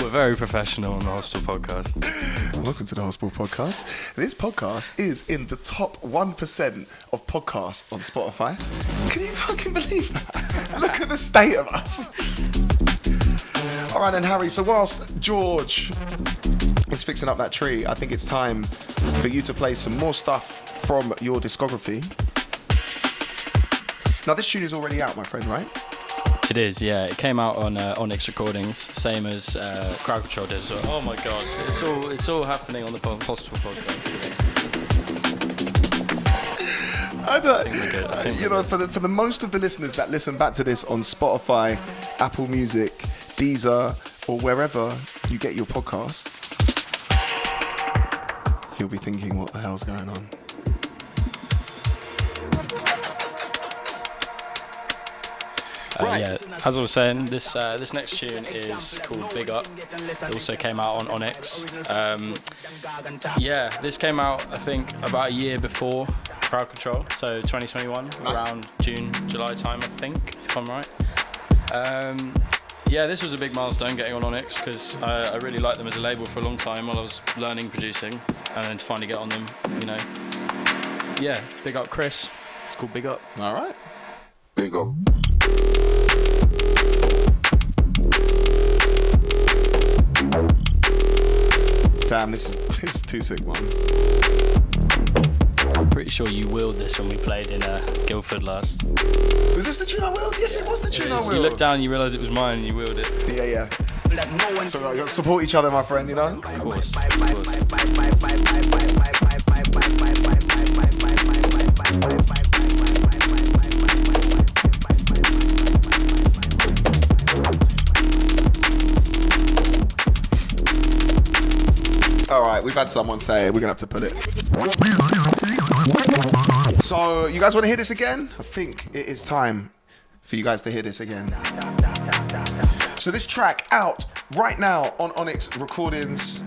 we're very professional on the Hospital Podcast. welcome to the Hospital Podcast. This podcast is in the top 1% of podcasts on Spotify. Can you fucking believe that? Look at the state of us. All right then, Harry, so whilst George is fixing up that tree, I think it's time for you to play some more stuff from your discography. Now, this tune is already out, my friend, right? It is, yeah. It came out on Onyx Recordings, same as Crowd Control did. So, oh my God, it's all happening on the Hospital Podcast. I don't, think we're good. you know, for the most of the listeners that listen back to this on Spotify, Apple Music, Deezer, or wherever you get your podcasts, you'll be thinking, what the hell's going on? Right. Yeah, as I was saying, this next tune is called Big Up. It also came out on Onyx. Yeah, this came out, I think, about a year before Crowd Control, so 2021, around June, July time, I think, if I'm right. Yeah, this was a big milestone getting on Onyx because I really liked them as a label for a long time while I was learning producing, and then to finally get on them, you know. Yeah, big up Chris. It's called Big Up. All right. Big up. Damn, this is too sick, man. I'm pretty sure you willed this when we played in Guildford last. Was this the tune I willed? Yes, it was the tune I willed. You looked down and you realised it was mine and you willed it. Yeah. So you gotta support each other, my friend, you know? Of course. All right, we've had someone say it. We're gonna have to put it. So, you guys want to hear this again? I think it is time for you guys to hear this again. So this track out right now on Onyx Recordings.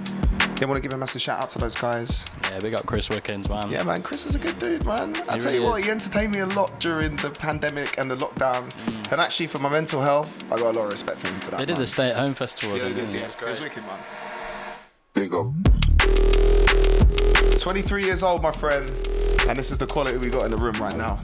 They want to give a massive shout out to those guys. Yeah, big up Chris Wickens, man. Yeah, man, Chris is a good dude, man. I tell you what, he entertained me a lot during the pandemic and the lockdowns. And actually, for my mental health, I got a lot of respect for him for that. They did the Stay at Home Festival. Yeah, they did. It Yeah, was it great. was wicked, man. Big up. 23 years old, my friend, and this is the quality we got in the room right now.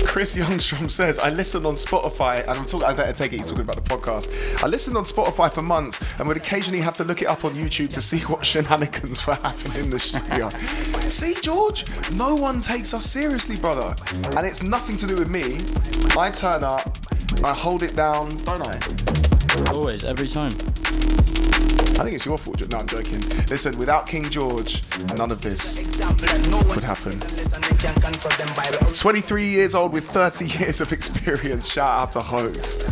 Chris Youngstrom says, I listen on Spotify, and I better take it, he's talking about the podcast. I listened on Spotify for months and would occasionally have to look it up on YouTube to see what shenanigans were happening in the studio. See, George, no one takes us seriously, brother. And it's nothing to do with me. I turn up, I hold it down, don't I? Always, every time. I think it's your fault. No, I'm joking. Listen, without King George, none of this would happen. 23 years old with 30 years of experience. Shout out to Hoax.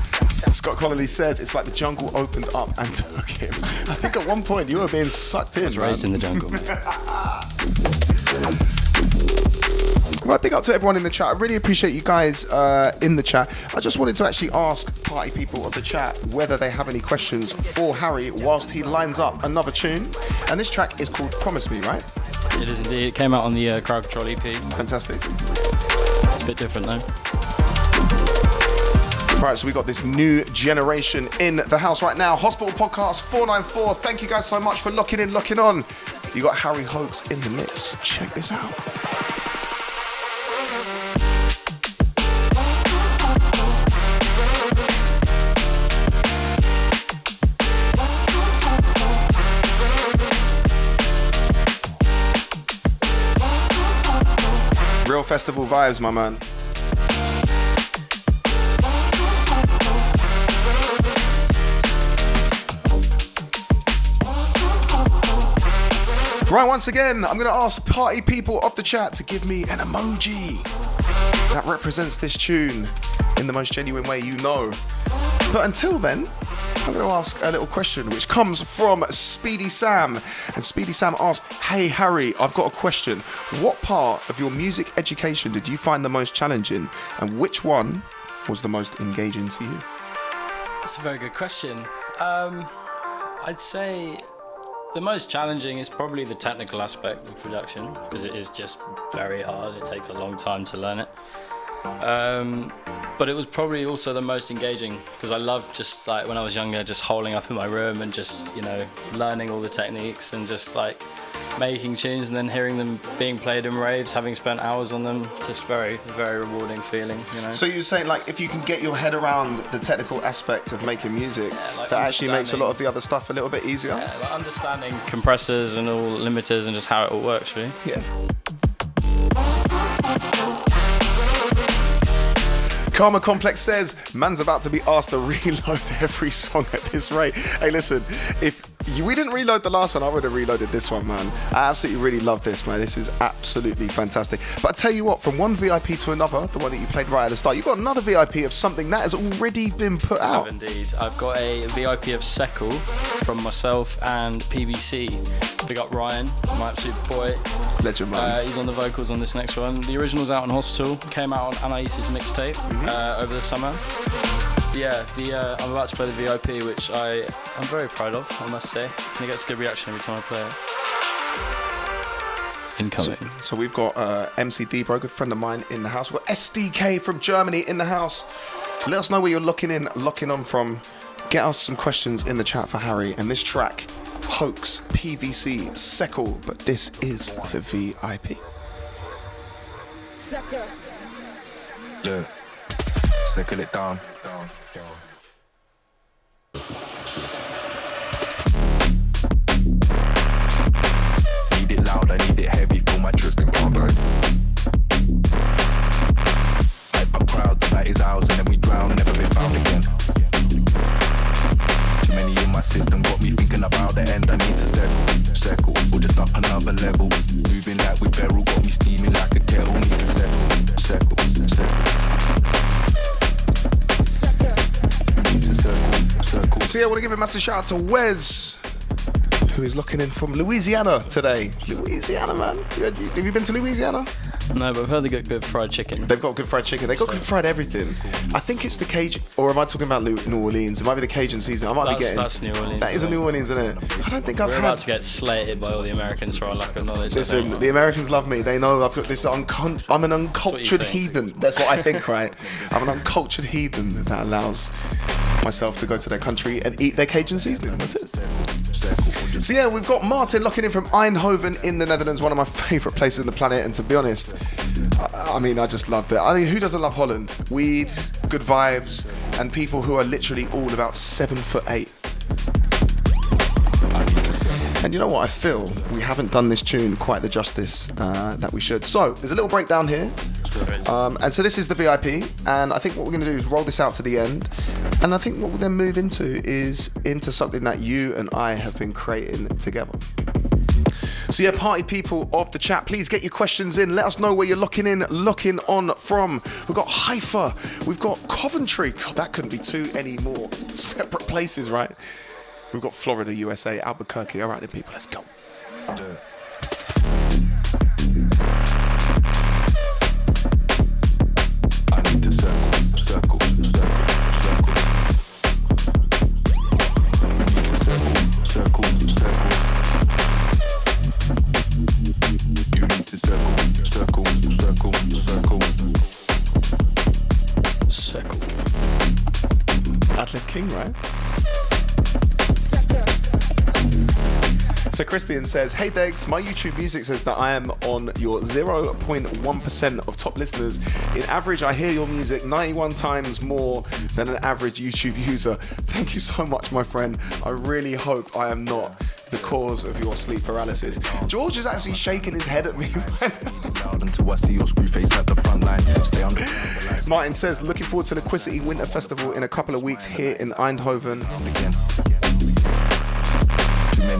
Scott Connolly says it's like the jungle opened up and took him. I think at one point you were being sucked in. I was raised in the jungle, mate. Right, big up to everyone in the chat. I really appreciate you guys in the chat. I just wanted to actually ask party people of the chat whether they have any questions for Harry whilst he lines up another tune. And this track is called Promise Me, right? It is indeed. It came out on the Crowd Control EP. Fantastic. It's a bit different though. Right, so we got this new generation in the house right now. Hospital Podcast 494. Thank you guys so much for locking in, locking on. You got Harry Hoax in the mix. Check this out. festival vibes, my man. Right, once again, I'm going to ask party people of the chat to give me an emoji that represents this tune in the most genuine way you know. But until then, I'm going to ask a little question which comes from Speedy Sam. And Speedy Sam asks, hey Harry, I've got a question. What part of your music education did you find the most challenging, and which one was the most engaging to you? That's a very good question. I'd say the most challenging is probably the technical aspect of production, because it is just very hard. It takes a long time to learn it. But it was probably also the most engaging, because I loved just like when I was younger, just holding up in my room and just, you know, learning all the techniques and just like making tunes and then hearing them being played in raves, having spent hours on them. Just very, very rewarding feeling, you know. So you're saying, like, if you can get your head around the technical aspect of making music, like that actually makes a lot of the other stuff a little bit easier? Yeah, like understanding compressors and all limiters and just how it all works, really. Yeah. Karma Complex says, man's about to be asked to reload every song at this rate. Hey, listen, if we didn't reload the last one, I would have reloaded this one, man. I absolutely really love this, man. This is absolutely fantastic. But I tell you what, from one VIP to another, the one that you played right at the start, you've got another VIP of something that has already been put out. I have indeed. I've got a VIP of Seckle from myself and PVC. Big up Ryan, my absolute boy. Legend, man. He's on the vocals on this next one. The original's out on Hospital, came out on Anais's mixtape over the summer. Yeah, I'm about to play the VIP, which I'm very proud of, I must say. And it gets a good reaction every time I play it. Incoming. So we've got MC Debro, a good friend of mine, in the house. We've got SDK from Germany in the house. Let us know where you're locking on from. Get us some questions in the chat for Harry. And this track, Hoax, PVC, Seckle, but this is the VIP. Yeah, Seckle it down. Need it loud, I need it heavy, feel my trust can pump out. Hype up crowds, that is ours, and then we drown, never been found again. Too many in my system, got me thinking about the end, I need to settle, or just up another level. Moving like we feral, got me steaming like a kettle, need to settle. So yeah, I want to give a massive shout out to Wes, who is looking in from Louisiana today. Louisiana, man. Have you been to Louisiana? No, but I've heard they got good fried chicken. They've got good fried chicken. They've got good fried everything. I think it's the Cajun, or am I talking about New Orleans? It might be the Cajun season. I might be getting. That's New Orleans. That is a New Orleans, isn't it? I don't think We're about to get slated by all the Americans for our lack of knowledge. Listen, the Americans love me. They know I've got this. I'm an uncultured heathen. That's what I think, right? I'm an uncultured heathen that allows myself to go to their country and eat their Cajun seasoning. That's it. So yeah, we've got Martin locking in from Eindhoven in the Netherlands, one of my favourite places on the planet. And to be honest, I mean, I just loved it. I mean, who doesn't love Holland? Weed, good vibes, and people who are literally all about 7'8". And you know what? I feel we haven't done this tune quite the justice that we should. So there's a little breakdown here. And so this is the VIP, and I think what we're going to do is roll this out to the end, and I think what we'll then move into something that you and I have been creating together. So yeah, party people of the chat, please get your questions in. Let us know where you're locking on from. We've got Haifa, we've got Coventry. God, that couldn't be two anymore separate places, right? We've got Florida, USA, Albuquerque. All right then, people, let's go. Yeah. Circle. We need to circle. You need to circle. Adlib King, right? So Christian says, hey Degs, my YouTube music says that I am on your 0.1% of top listeners. In average, I hear your music 91 times more than an average YouTube user. Thank you so much, my friend. I really hope I am not the cause of your sleep paralysis. George is actually shaking his head at me. Until I see your screw face at the front line. Stay on the lights Martin says, looking forward to the Quicity Winter Festival in a couple of weeks here in Eindhoven. again.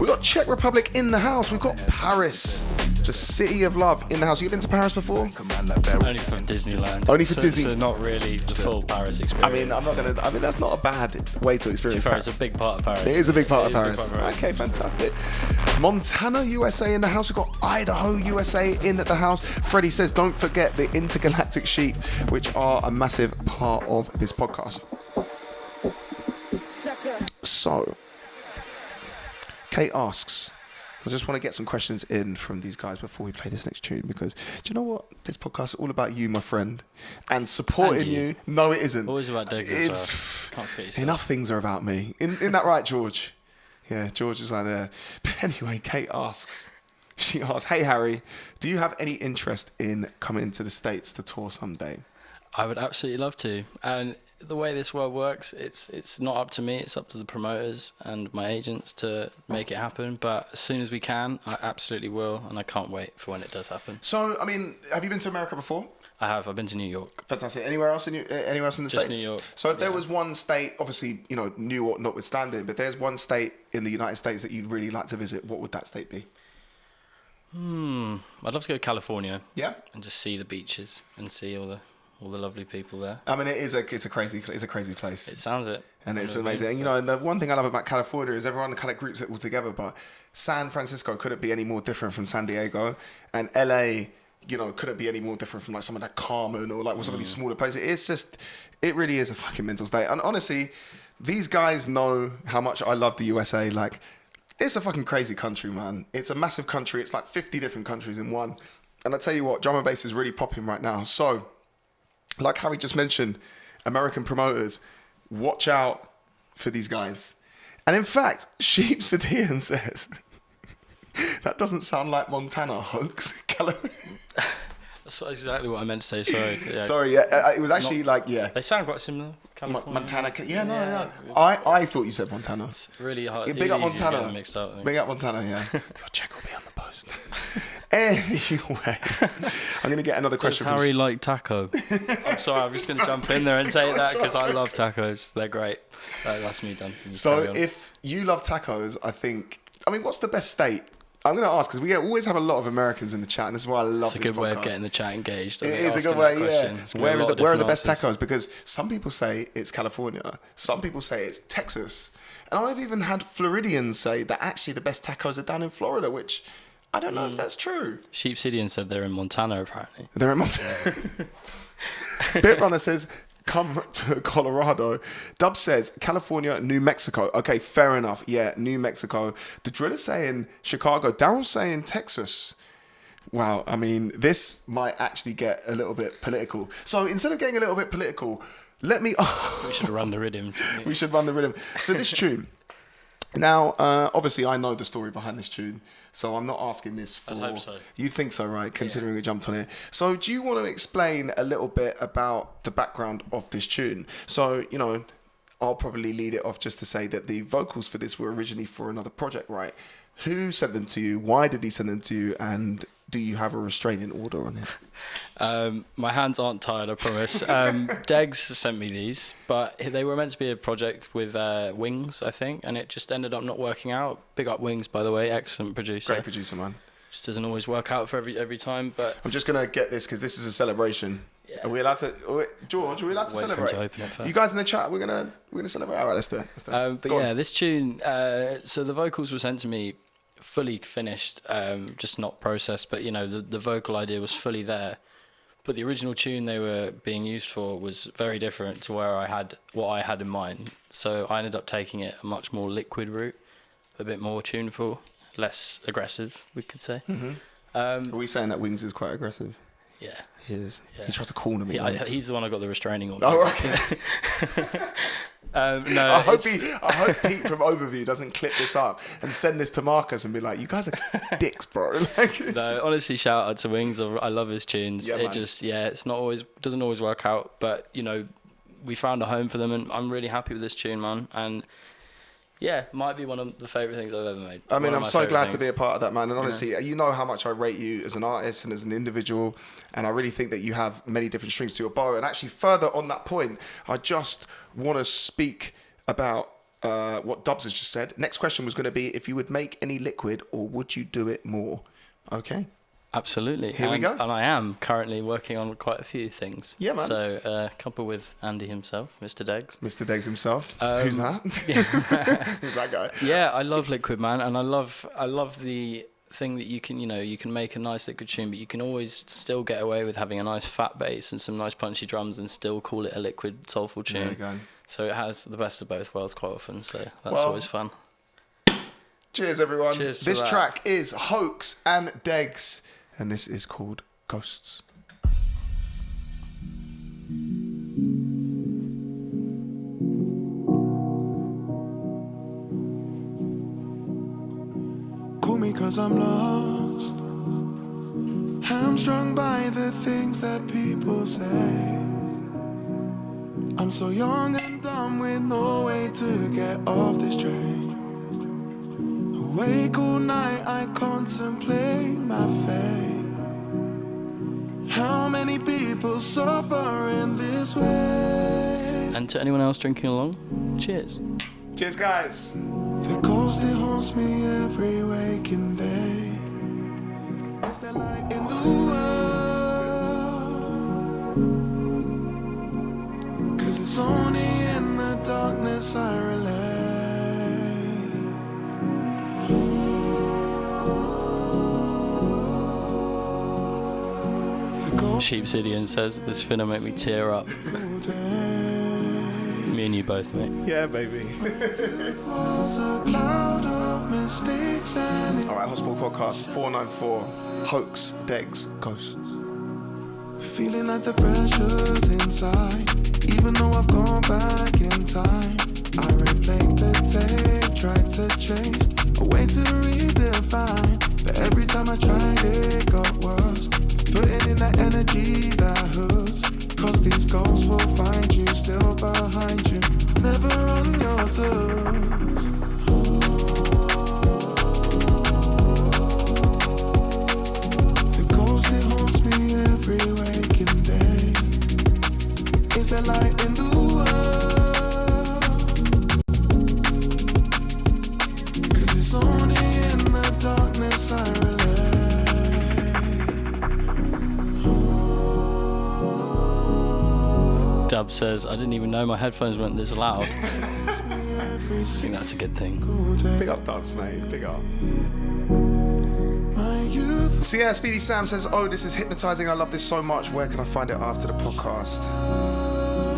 We've got Czech Republic in the house. We've got Paris, the city of love, in the house. You've been to Paris before? Command that barrel. Only from Disneyland. Only for Disney. So not really the full Paris experience. That's not a bad way to experience Paris. Paris. It's a big part of Paris. It is a big part of It is a Paris. big part of Okay, fantastic. Montana, USA in the house. We've got Idaho, USA in the house. Freddie says, don't forget the intergalactic sheep, which are a massive part of this podcast. So, Kate asks, I just want to get some questions in from these guys before we play this next tune, because do you know what? This podcast is all about you, my friend, and supporting And you. you. No, it isn't. Always about Degs as well. Can't forget yourself. Enough things are about me. Isn't that right, George? Yeah, George is like there. But anyway, Kate asks, hey Harry, do you have any interest in coming to the States to tour someday? I would absolutely love to. And the way this world works, it's not up to me. It's up to the promoters and my agents to make it happen. But as soon as we can, I absolutely will. And I can't wait for when it does happen. So, I mean, have you been to America before? I have. I've been to New York. Fantastic. Anywhere else in the Just States? New York. So if there was one state, obviously, New York notwithstanding, but there's one state in the United States that you'd really like to visit, what would that state be? I'd love to go to California. Yeah? And just see the beaches and see all the lovely people there. I mean, it's a crazy place. It sounds it. And it's amazing. And, and the one thing I love about California is everyone kind of groups it all together, but San Francisco couldn't be any more different from San Diego, and LA, couldn't be any more different from like some of that Carmen or like some of these smaller places. It really is a fucking mental state. And honestly, these guys know how much I love the USA. Like, it's a fucking crazy country, man. It's a massive country. It's like 50 different countries in one. And I tell you what, drum and bass is really popping right now. So, like Harry just mentioned, American promoters, watch out for these guys. And in fact, Sheep Sadian says, that doesn't sound like Montana, Hoax. That's exactly what I meant to say. Sorry. Yeah. Sorry, yeah, it was actually They sound quite similar. California. Montana. Yeah, no. I thought you said Montana. It's really hard. Big up easy to get Montana. them mixed up, I think. Big up Montana, yeah. Your check will be on the post. Anyway, I'm going to get another question Does Harry like taco? I'm sorry, I'm just going to jump in there and say that because I love tacos. They're great. That's me done. You So carry on. if you love tacos, what's the best state? I'm going to ask because we always have a lot of Americans in the chat, and this is why I love it's a this good way of podcast. getting the chat engaged. It is a good way, yeah. Where are the best tacos? tacos? Because some people say it's California, some people say it's Texas, and I've even had Floridians say that actually the best tacos are down in Florida, which I don't know if that's true. Sheep Sidian said they're in Montana, apparently. They're in Montana. Bitrunner says, come to Colorado. Dub says, California, New Mexico. Okay, fair enough. Yeah, New Mexico. The Driller's saying Chicago. Daryl's saying Texas. Wow, I mean, this might actually get a little bit political. So instead of getting a little bit political, let me... We should run the rhythm. We should run the rhythm. So this tune... Now, obviously, I know the story behind this tune, so I'm not asking this for... I hope so. You think so, right? Considering we jumped on it. So do you want to explain a little bit about the background of this tune? So, I'll probably lead it off just to say that the vocals for this were originally for another project, right? Who sent them to you? Why did he send them to you? And do you have a restraining order on it? My hands aren't tired, I promise. Degs sent me these, but they were meant to be a project with Wings, I think, and it just ended up not working out. Big up Wings, by the way, excellent producer. Great producer, man. Just doesn't always work out for every time, but... I'm just going to get this because this is a celebration. Yeah. Are we allowed to... George, are we allowed to Wait for him celebrate? to open it first. You guys in the chat, we're gonna celebrate. All right, let's do it. But Go on. yeah, this tune, so the vocals were sent to me fully finished, just not processed, but the vocal idea was fully there. But the original tune they were being used for was very different to what I had in mind. So I ended up taking it a much more liquid route, a bit more tuneful, less aggressive, we could say. Mm-hmm. Are we saying that Wings is quite aggressive? Yeah. He is. Yeah. He tried to corner me. once. He's the one I got the restraining order. Oh, right. No, I hope Pete from Overview doesn't clip this up and send this to Marcus and be like, "You guys are dicks, bro." No, honestly, shout out to Wings. I love his tunes. Yeah, man. It's not always doesn't always work out, but we found a home for them, and I'm really happy with this tune, man. And Yeah, might be one of the favourite things I've ever made. I mean, One of I'm my so favourite glad to things. be a part of that, man. And honestly, you know how much I rate you as an artist and as an individual. And I really think that you have many different strings to your bow. And actually, further on that point, I just want to speak about what Dubs has just said. Next question was going to be if you would make any liquid or would you do it more? Okay. Absolutely. Here we go. And I am currently working on quite a few things. Yeah, man. So a couple with Andy himself, Mr. Degs. Mr. Degs himself. Who's that? Who's that guy? Yeah, I love liquid, man, and I love the thing that you can make a nice liquid tune, but you can always still get away with having a nice fat bass and some nice punchy drums and still call it a liquid soulful tune. There you go. So it has the best of both worlds quite often. So that's Well, always fun. Cheers, everyone. Cheers to This that. track is Hoax and Degs, and this is called Ghosts. Call me 'cause I'm lost, hamstrung by the things that people say. I'm so young and dumb with no way to get off this train. Awake all night, I contemplate my fate. How many people suffer in this way? And to anyone else drinking along, cheers. Cheers, guys. The ghost, it haunts me every waking day. Is there light in the world? 'Cause it's only in the darkness I relate. The ghost Sheepsidian says this finna make me tear up. all day. Me and you both, mate. Yeah, baby. Was a cloud of mistakes and All right, Hospital Podcast 494, Hoax, Degs, Ghosts. feeling like the pressure's inside. Even though I've gone back in time, I replayed the tape, tried to chase a way to redefine. But every time I tried, it got worse. Putting in that energy that hurts. 'Cause these ghosts will find you, still behind you, never on your toes. The ghost, it haunts me every waking day. Is there light in the world? 'Cause it's only in the darkness I relate. Dub says, I didn't even know my headphones weren't this loud. I think that's a good thing. Big up, Dubs, mate. Big up. My youth. So yeah, Speedy Sam says, oh, this is hypnotizing. I love this so much. Where can I find it after the podcast?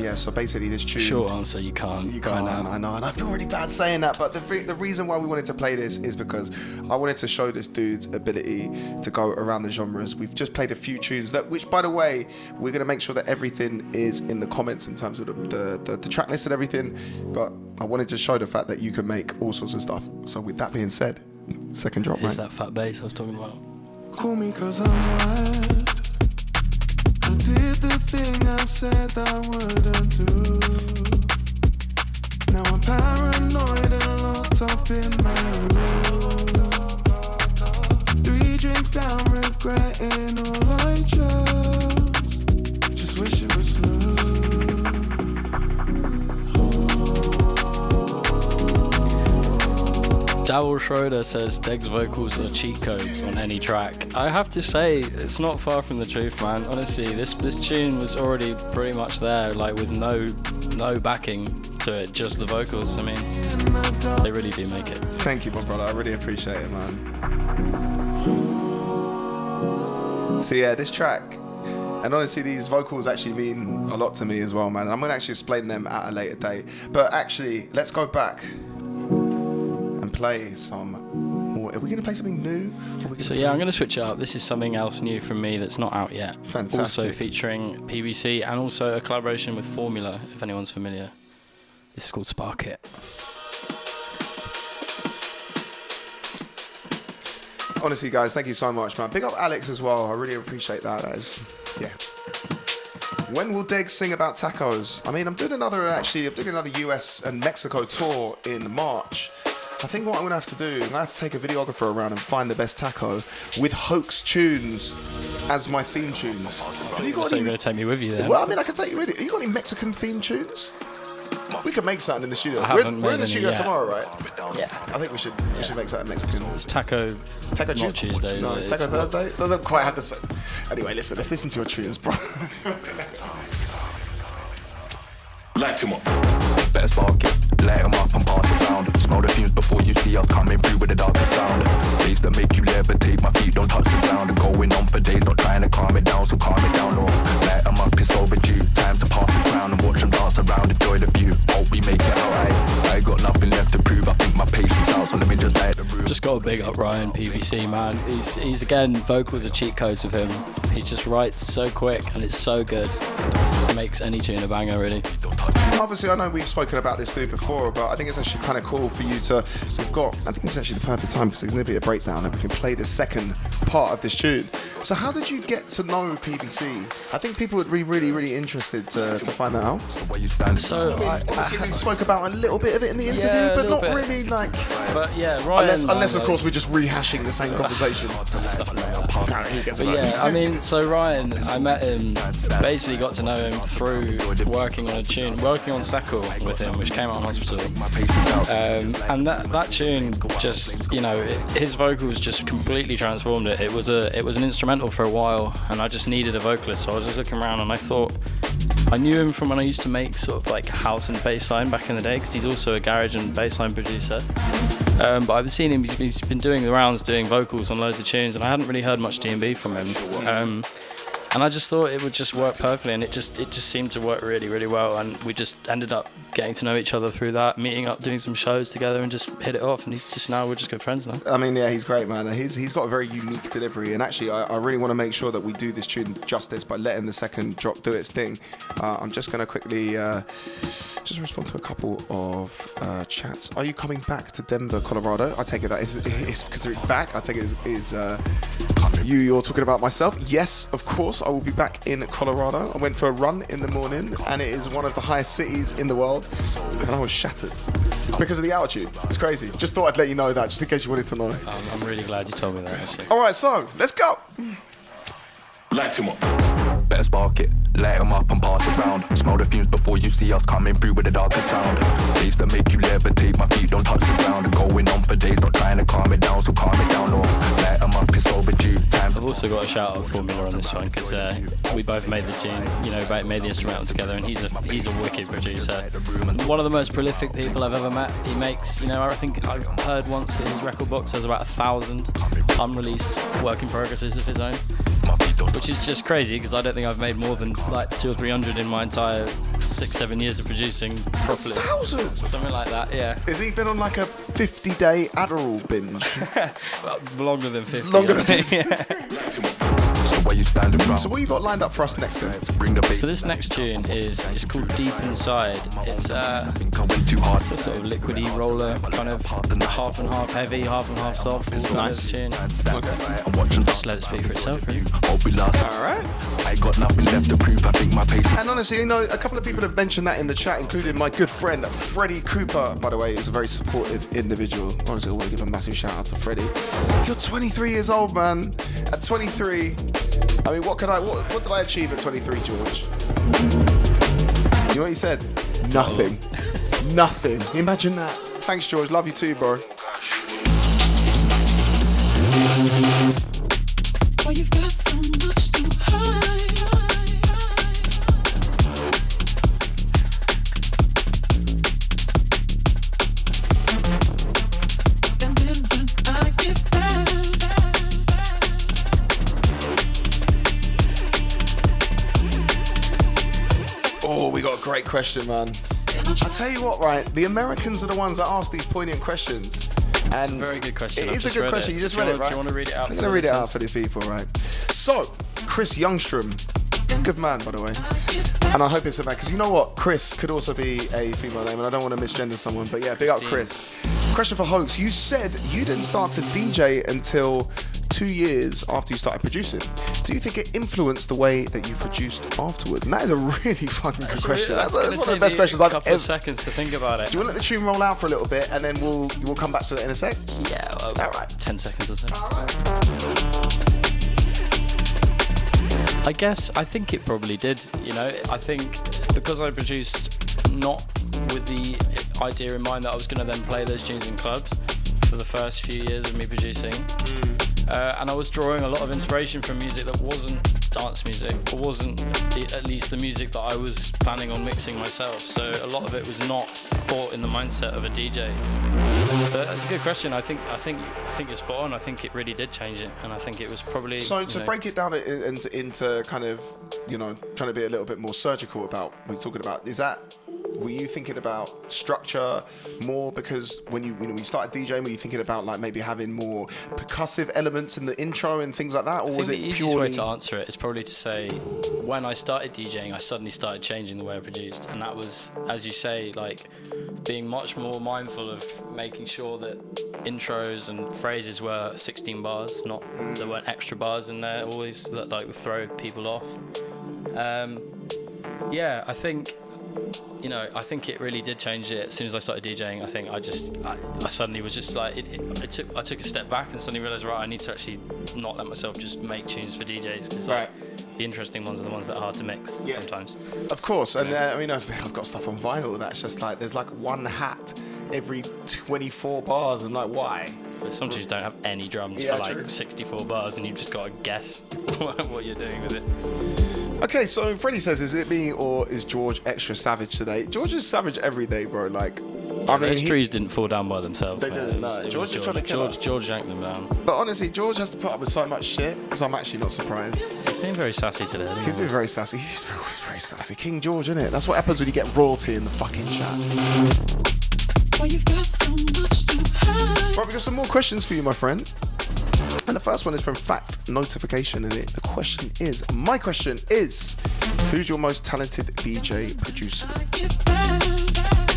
Yeah, so basically this tune... Short answer, you can't. You can't, I know, and I feel really bad saying that, but the reason why we wanted to play this is because I wanted to show this dude's ability to go around the genres. We've just played a few tunes, which, by the way, we're going to make sure that everything is in the comments in terms of the track list and everything, but I wanted to show the fact that you can make all sorts of stuff. So with that being said, second drop, Here's right? that fat bass I was talking about. Call me 'cause I'm wild. I did the thing I said I wouldn't do. Now I'm paranoid and locked up in my room. 3 drinks down, regretting all I chose. Just wish it was smooth. Dowell Schroeder says Degs vocals are cheat codes on any track. I have to say, it's not far from the truth, man. Honestly, this tune was already pretty much there, like with no backing to it, just the vocals. I mean, they really do make it. Thank you, my brother. I really appreciate it, man. So yeah, this track, and honestly, these vocals actually mean a lot to me as well, man. I'm going to actually explain them at a later date. But actually, let's go back and play some more. Are we going to play something new? So yeah, I'm going to switch it up. This is something else new from me that's not out yet. Fantastic. Also featuring PBC and also a collaboration with Formula, if anyone's familiar. This is called Spark It. Honestly, guys, thank you so much, man. Big up Alex as well. I really appreciate that. That is, yeah. When will Degs sing about tacos? I mean, I'm doing another US and Mexico tour in March. I think what I'm gonna have to do, I'm gonna have to take a videographer around and find the best taco with Hoax tunes as my theme tunes. Have you got So any? you're going to take me with you then? Well, I mean, I can take you with it. Have you got any Mexican theme tunes? We could make something in the studio. I We're haven't in made the any studio yet. tomorrow, right? Yeah. I think we should make something Mexican. It's Taco Taco not Tuesday? Tuesday. No, is it's it? Taco Thursday. Doesn't quite have the same. Anyway, let's listen to your tunes, bro. Light him up. Better spark it, light him up and pass it round. Smell the fumes before you see us coming through with the darkest sound. Days that make you levitate, my feet don't touch the ground. Going on for days, not trying to calm it down, so calm it down. Or light them up, it's overdue. Time to pass the crown and watch them dance around. Enjoy the view, hope we make it alright. I got nothing left to prove, I think my patience out, so let me just light the room. Just got a big up Ryan PVC, man. He's again, vocals are cheat codes with him. He just writes so quick and it's so good. Makes any tune a banger, really. Obviously, I know we've spoken about this dude before, but I think it's actually kind of cool for you to. I think it's actually the perfect time because there's going to be a breakdown and we can play the second part of this tune. So, how did you get to know PVC? I think people would be really, really interested to find that out. So, Obviously, we spoke about a little bit of it in the interview, Yeah, a but little not bit. really like. But yeah, Ryan. Unless, of course, we're just rehashing the same conversation. But yeah, I mean, so Ryan, I met him, basically got to know him through working on Seckle with him, which came out on Hospital. And that tune just, his vocals just completely transformed it. It was an instrumental for a while, and I just needed a vocalist, so I was just looking around and I thought, I knew him from when I used to make sort of like house and bassline back in the day, because he's also a garage and bassline producer. But I've seen him, he's been doing the rounds, doing vocals on loads of tunes, and I hadn't really heard much D&B from him. And I just thought it would just work perfectly, and it just seemed to work really, really well. And we just ended up getting to know each other through that, meeting up, doing some shows together, and just hit it off. And we're just good friends now. I mean, yeah, he's great, man. He's got a very unique delivery, and actually, I really want to make sure that we do this tune justice by letting the second drop do its thing. I'm just going to quickly just respond to a couple of chats. Are you coming back to Denver, Colorado? I take it that it's because it's back. I take it is you're talking about myself. Yes, of course, I will be back in Colorado. I went for a run in the morning, and it is one of the highest cities in the world, and I was shattered because of the altitude. It's crazy. Just thought I'd let you know that, just in case you wanted to know. I'm really glad you told me that, actually. All right, so let's go. Light him up. Better spark it, light him up and pass it round. Smell the fumes before you see us coming through with the darkest sound. Days that make you levitate, my feet don't touch the ground. Going on for days, not trying to calm it down, so calm it down. Or light him up, it's overdue. Time. I've also got a shout out Formula on this one, because we both made the tune, made the instrumental together, and he's a wicked producer. One of the most prolific people I've ever met. He makes, I think I've heard once that his record box has about 1,000 unreleased work in progresses of his own, which is just crazy, because I don't think I've made more than like 200 or 300 in my entire 6-7 years of producing properly. 1,000? Something like that, yeah. Has he been on like a 50-day Adderall binge? Well, longer than 50. Longer than 50. So where you standing round? So what you got lined up for us next then? Bring the bass. So this next tune is called Deep Inside. It's Think I went too hard. a sort of liquidy roller, kind of half and half heavy, half and half soft. Nice tune. I'm watching Just let it speak for itself, really. Hope we last. Alright. I got nothing left to prove. I think my patience. And honestly, a couple of people have mentioned that in the chat, including my good friend Freddie Cooper. By the way, he's a very supportive individual. Honestly, I want to give a massive shout out to Freddie. You're 23 years old, man. At 23, I mean, what did I achieve at 23, George? You know what he said? Nothing. Nothing. Imagine that. Thanks, George. Love you too, bro. Well, you've got so much to hide. And then when I get back, Oh, we got a great question, man. I tell you what, right? The Americans are the ones that ask these poignant questions. It's a very good question. It I've is a just good read question. it. You just Do read it, right? Do you want to read it out? I'm going to read it out for these people, right? So, Chris Youngstrom. Good man, by the way. And I hope it's a man, because you know what? Chris could also be a female name, and I don't want to misgender someone, but yeah, big up Chris. Question for Hoax. You said you didn't start to DJ until 2 years after you started producing, do you think it influenced the way that you produced afterwards? And that is a really fucking good question. That's one of the best questions I've ever. A couple of seconds to think about it. Do you want to let the tune roll out for a little bit, and then we'll come back to it in a sec? Yeah, well, all right. 10 seconds or so. All right. I think it probably did. I think because I produced not with the idea in mind that I was going to then play those tunes in clubs for the first few years of me producing, and I was drawing a lot of inspiration from music that wasn't dance music, or wasn't at least the music that I was planning on mixing myself. So a lot of it was not thought in the mindset of a DJ. So that's a good question. I think you're spot on. I think it really did change it, and I think it was probably. So to break it down into kind of, trying to be a little bit more surgical about what you're talking about, were you thinking about structure more because when you started DJing, were you thinking about like maybe having more percussive elements in the intro and things like that, or was it the easiest purely? way to answer it is probably to say when I started DJing, I suddenly started changing the way I produced, and that was, as you say, like being much more mindful of making sure that intros and phrases were 16 bars, there weren't extra bars in there always that like would throw people off. I think it really did change it. As soon as I started DJing, I think I suddenly was just like, I took a step back and suddenly realised, right, I need to actually not let myself just make tunes for DJs, because the interesting ones are the ones that are hard to mix sometimes. Of course, and I've got stuff on vinyl that's just like, there's like one hat every 24 bars, and like, why? But some tunes don't have any drums for like 64 bars, and you've just got to guess what you're doing with it. Okay, so Freddie says, is it me or is George extra savage today? George is savage every day, bro. Like, those trees didn't fall down by themselves. They didn't. No, George is trying to kill us. George yanked them down. But honestly, George has to put up with so much shit, so I'm actually not surprised. He's been very sassy today. He's been very sassy. He's always very sassy. King George, innit? That's what happens when you get royalty in the fucking chat. Well, you've got so much to hide. Right, we got some more questions for you, my friend. And the first one is from Fact Notification, and my question is, who's your most talented DJ producer?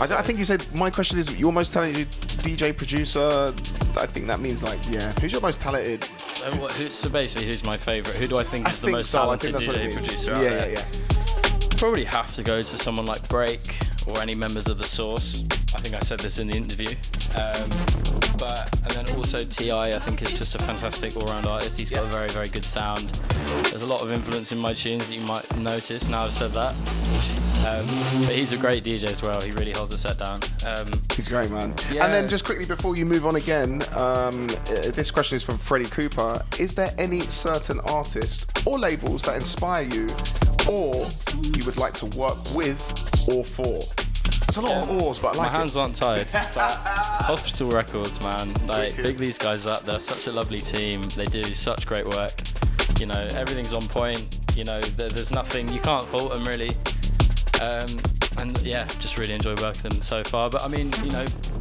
I think you said my question is your most talented DJ producer. I think that means like, who's your most talented? So basically, who's my favourite? Who do I think is the most talented DJ producer out there? Yeah. Probably have to go to someone like Break or any members of The Source. I think I said this in the interview. And then also T.I. I think is just a fantastic all-round artist. He's got a very, very good sound. There's a lot of influence in my tunes that you might notice now I've said that. But he's a great DJ as well. He really holds a set down. He's great, man. Yeah. And then just quickly before you move on again, this question is from Freddie Cooper. Is there any certain artist or labels that inspire you or you would like to work with or for? There's a lot of oars, but I like My hands aren't tied. But Hospital Records, man. Like, big these guys up. They're such a lovely team. They do such great work. Everything's on point. There's nothing, you can't fault them really. Just really enjoy working with them so far. But I mean,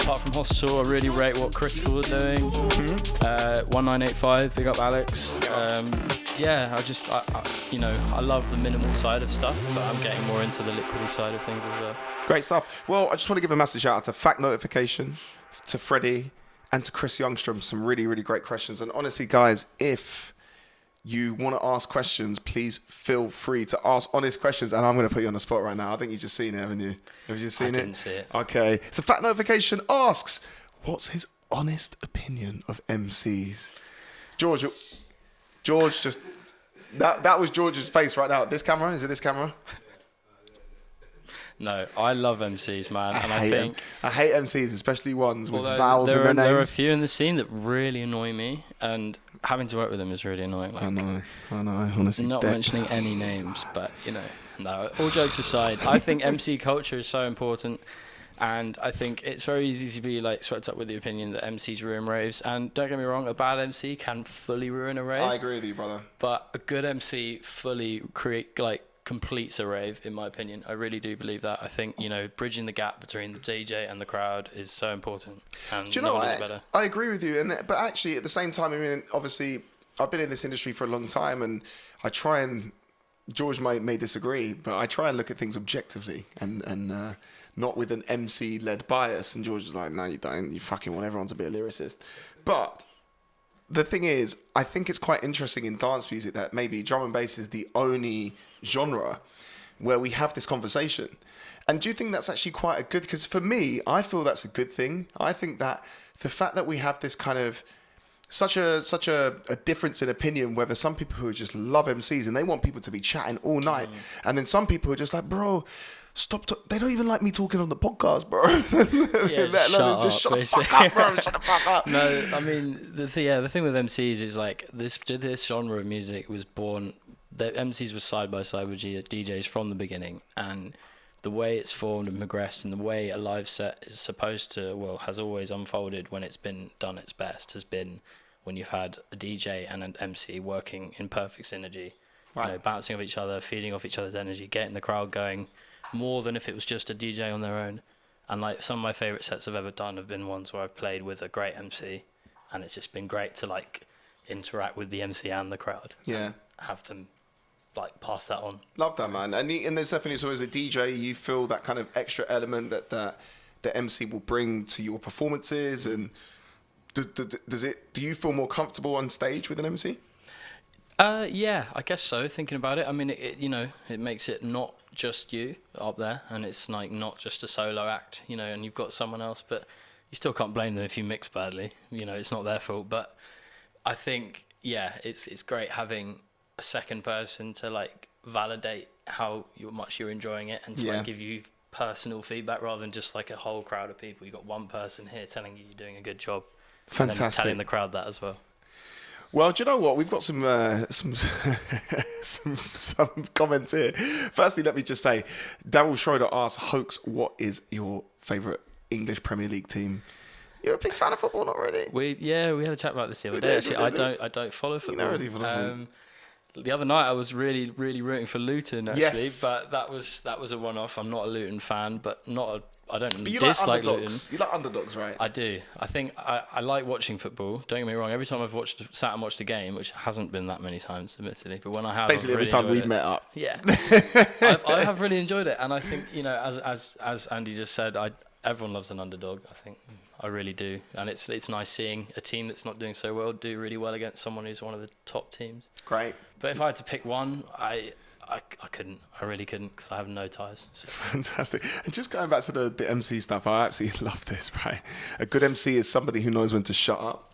apart from Hospital, I really rate what Critical are doing. 1985, big up Alex. I love the minimal side of stuff, but I'm getting more into the liquidy side of things as well. Great stuff. Well, I just want to give a massive shout out to Fact Notification, to Freddie, and to Chris Youngstrom. Some really, really great questions. And honestly, guys, if you want to ask questions, please feel free to ask honest questions. And I'm going to put you on the spot right now. I think you've just seen it, haven't you? Have you just seen it? I didn't see it. Okay. So Fact Notification asks, what's his honest opinion of MCs? George just... That was George's face right now. This camera? Is it this camera? No, I love MCs, man. And I hate MCs, especially ones with vowels in their names. There are a few in the scene that really annoy me, and having to work with them is really annoying. Like, I know, honestly. Not mentioning any names, but, no, all jokes aside, I think MC culture is so important. And I think it's very easy to be like swept up with the opinion that MCs ruin raves. And don't get me wrong, a bad MC can fully ruin a rave. I agree with you, brother. But a good MC fully completes a rave, in my opinion. I really do believe that. I think, bridging the gap between the DJ and the crowd is so important. And do you know what? I agree with you. But actually, at the same time, I mean, obviously, I've been in this industry for a long time, and I try and... George may disagree, but I try and look at things objectively and not with an MC-led bias. And George is like, no, you don't. You fucking want everyone to be a lyricist. But the thing is, I think it's quite interesting in dance music that maybe drum and bass is the only genre where we have this conversation. And do you think that's actually quite a good, because for me, I feel that's a good thing. I think that the fact that we have this kind of such a difference in opinion, whether some people who just love MCs and they want people to be chatting all night, and then some people are just like, bro, they don't even like me talking on the podcast, bro. Yeah, just shut the fuck up, bro. Shut the fuck up. No, I mean, the thing with MCs is like this genre of music was born, the MCs were side by side with DJs from the beginning, and the way it's formed and progressed and the way a live set is supposed to, has always unfolded when it's been done its best, has been when you've had a DJ and an MC working in perfect synergy, right. You know, bouncing off each other, feeding off each other's energy, getting the crowd going more than if it was just a DJ on their own. And like some of my favourite sets I've ever done have been ones where I've played with a great MC, and it's just been great to like interact with the MC and the crowd. Yeah. And have them like pass that on. Love that, man. And there's definitely, so as a DJ, you feel that kind of extra element that the MC will bring to your performances. And do you feel more comfortable on stage with an MC? Yeah, I guess so. Thinking about it, I mean, it makes it not just you up there, and it's like not just a solo act, and you've got someone else, but you still can't blame them if you mix badly. It's not their fault. But I think, yeah, it's great having a second person to like validate how much you're enjoying it and to like give you personal feedback rather than just like a whole crowd of people. You've got one person here telling you you're doing a good job. Fantastic. And then telling the crowd that as well. Well, do you know what? We've got some comments here. Firstly, let me just say, Daryl Schroeder asks, Hoax, what is your favourite English Premier League team? You're a big fan of football, not really? We had a chat about this the other day. Actually, I don't follow football. The other night I was really, really rooting for Luton actually, but that was a one-off. I'm not a Luton fan, but I don't dislike Luton. You like underdogs, right? I do. I think I like watching football. Don't get me wrong. Every time I've sat and watched a game, which hasn't been that many times, admittedly, but when I have, basically every time we've met up. Yeah, I have really enjoyed it, and I think as Andy just said, everyone loves an underdog. I think I really do, and it's nice seeing a team that's not doing so well do really well against someone who's one of the top teams. Great. But if I had to pick one, I couldn't. I really couldn't because I have no ties. Fantastic. And just going back to the MC stuff, I absolutely love this, right? A good MC is somebody who knows when to shut up.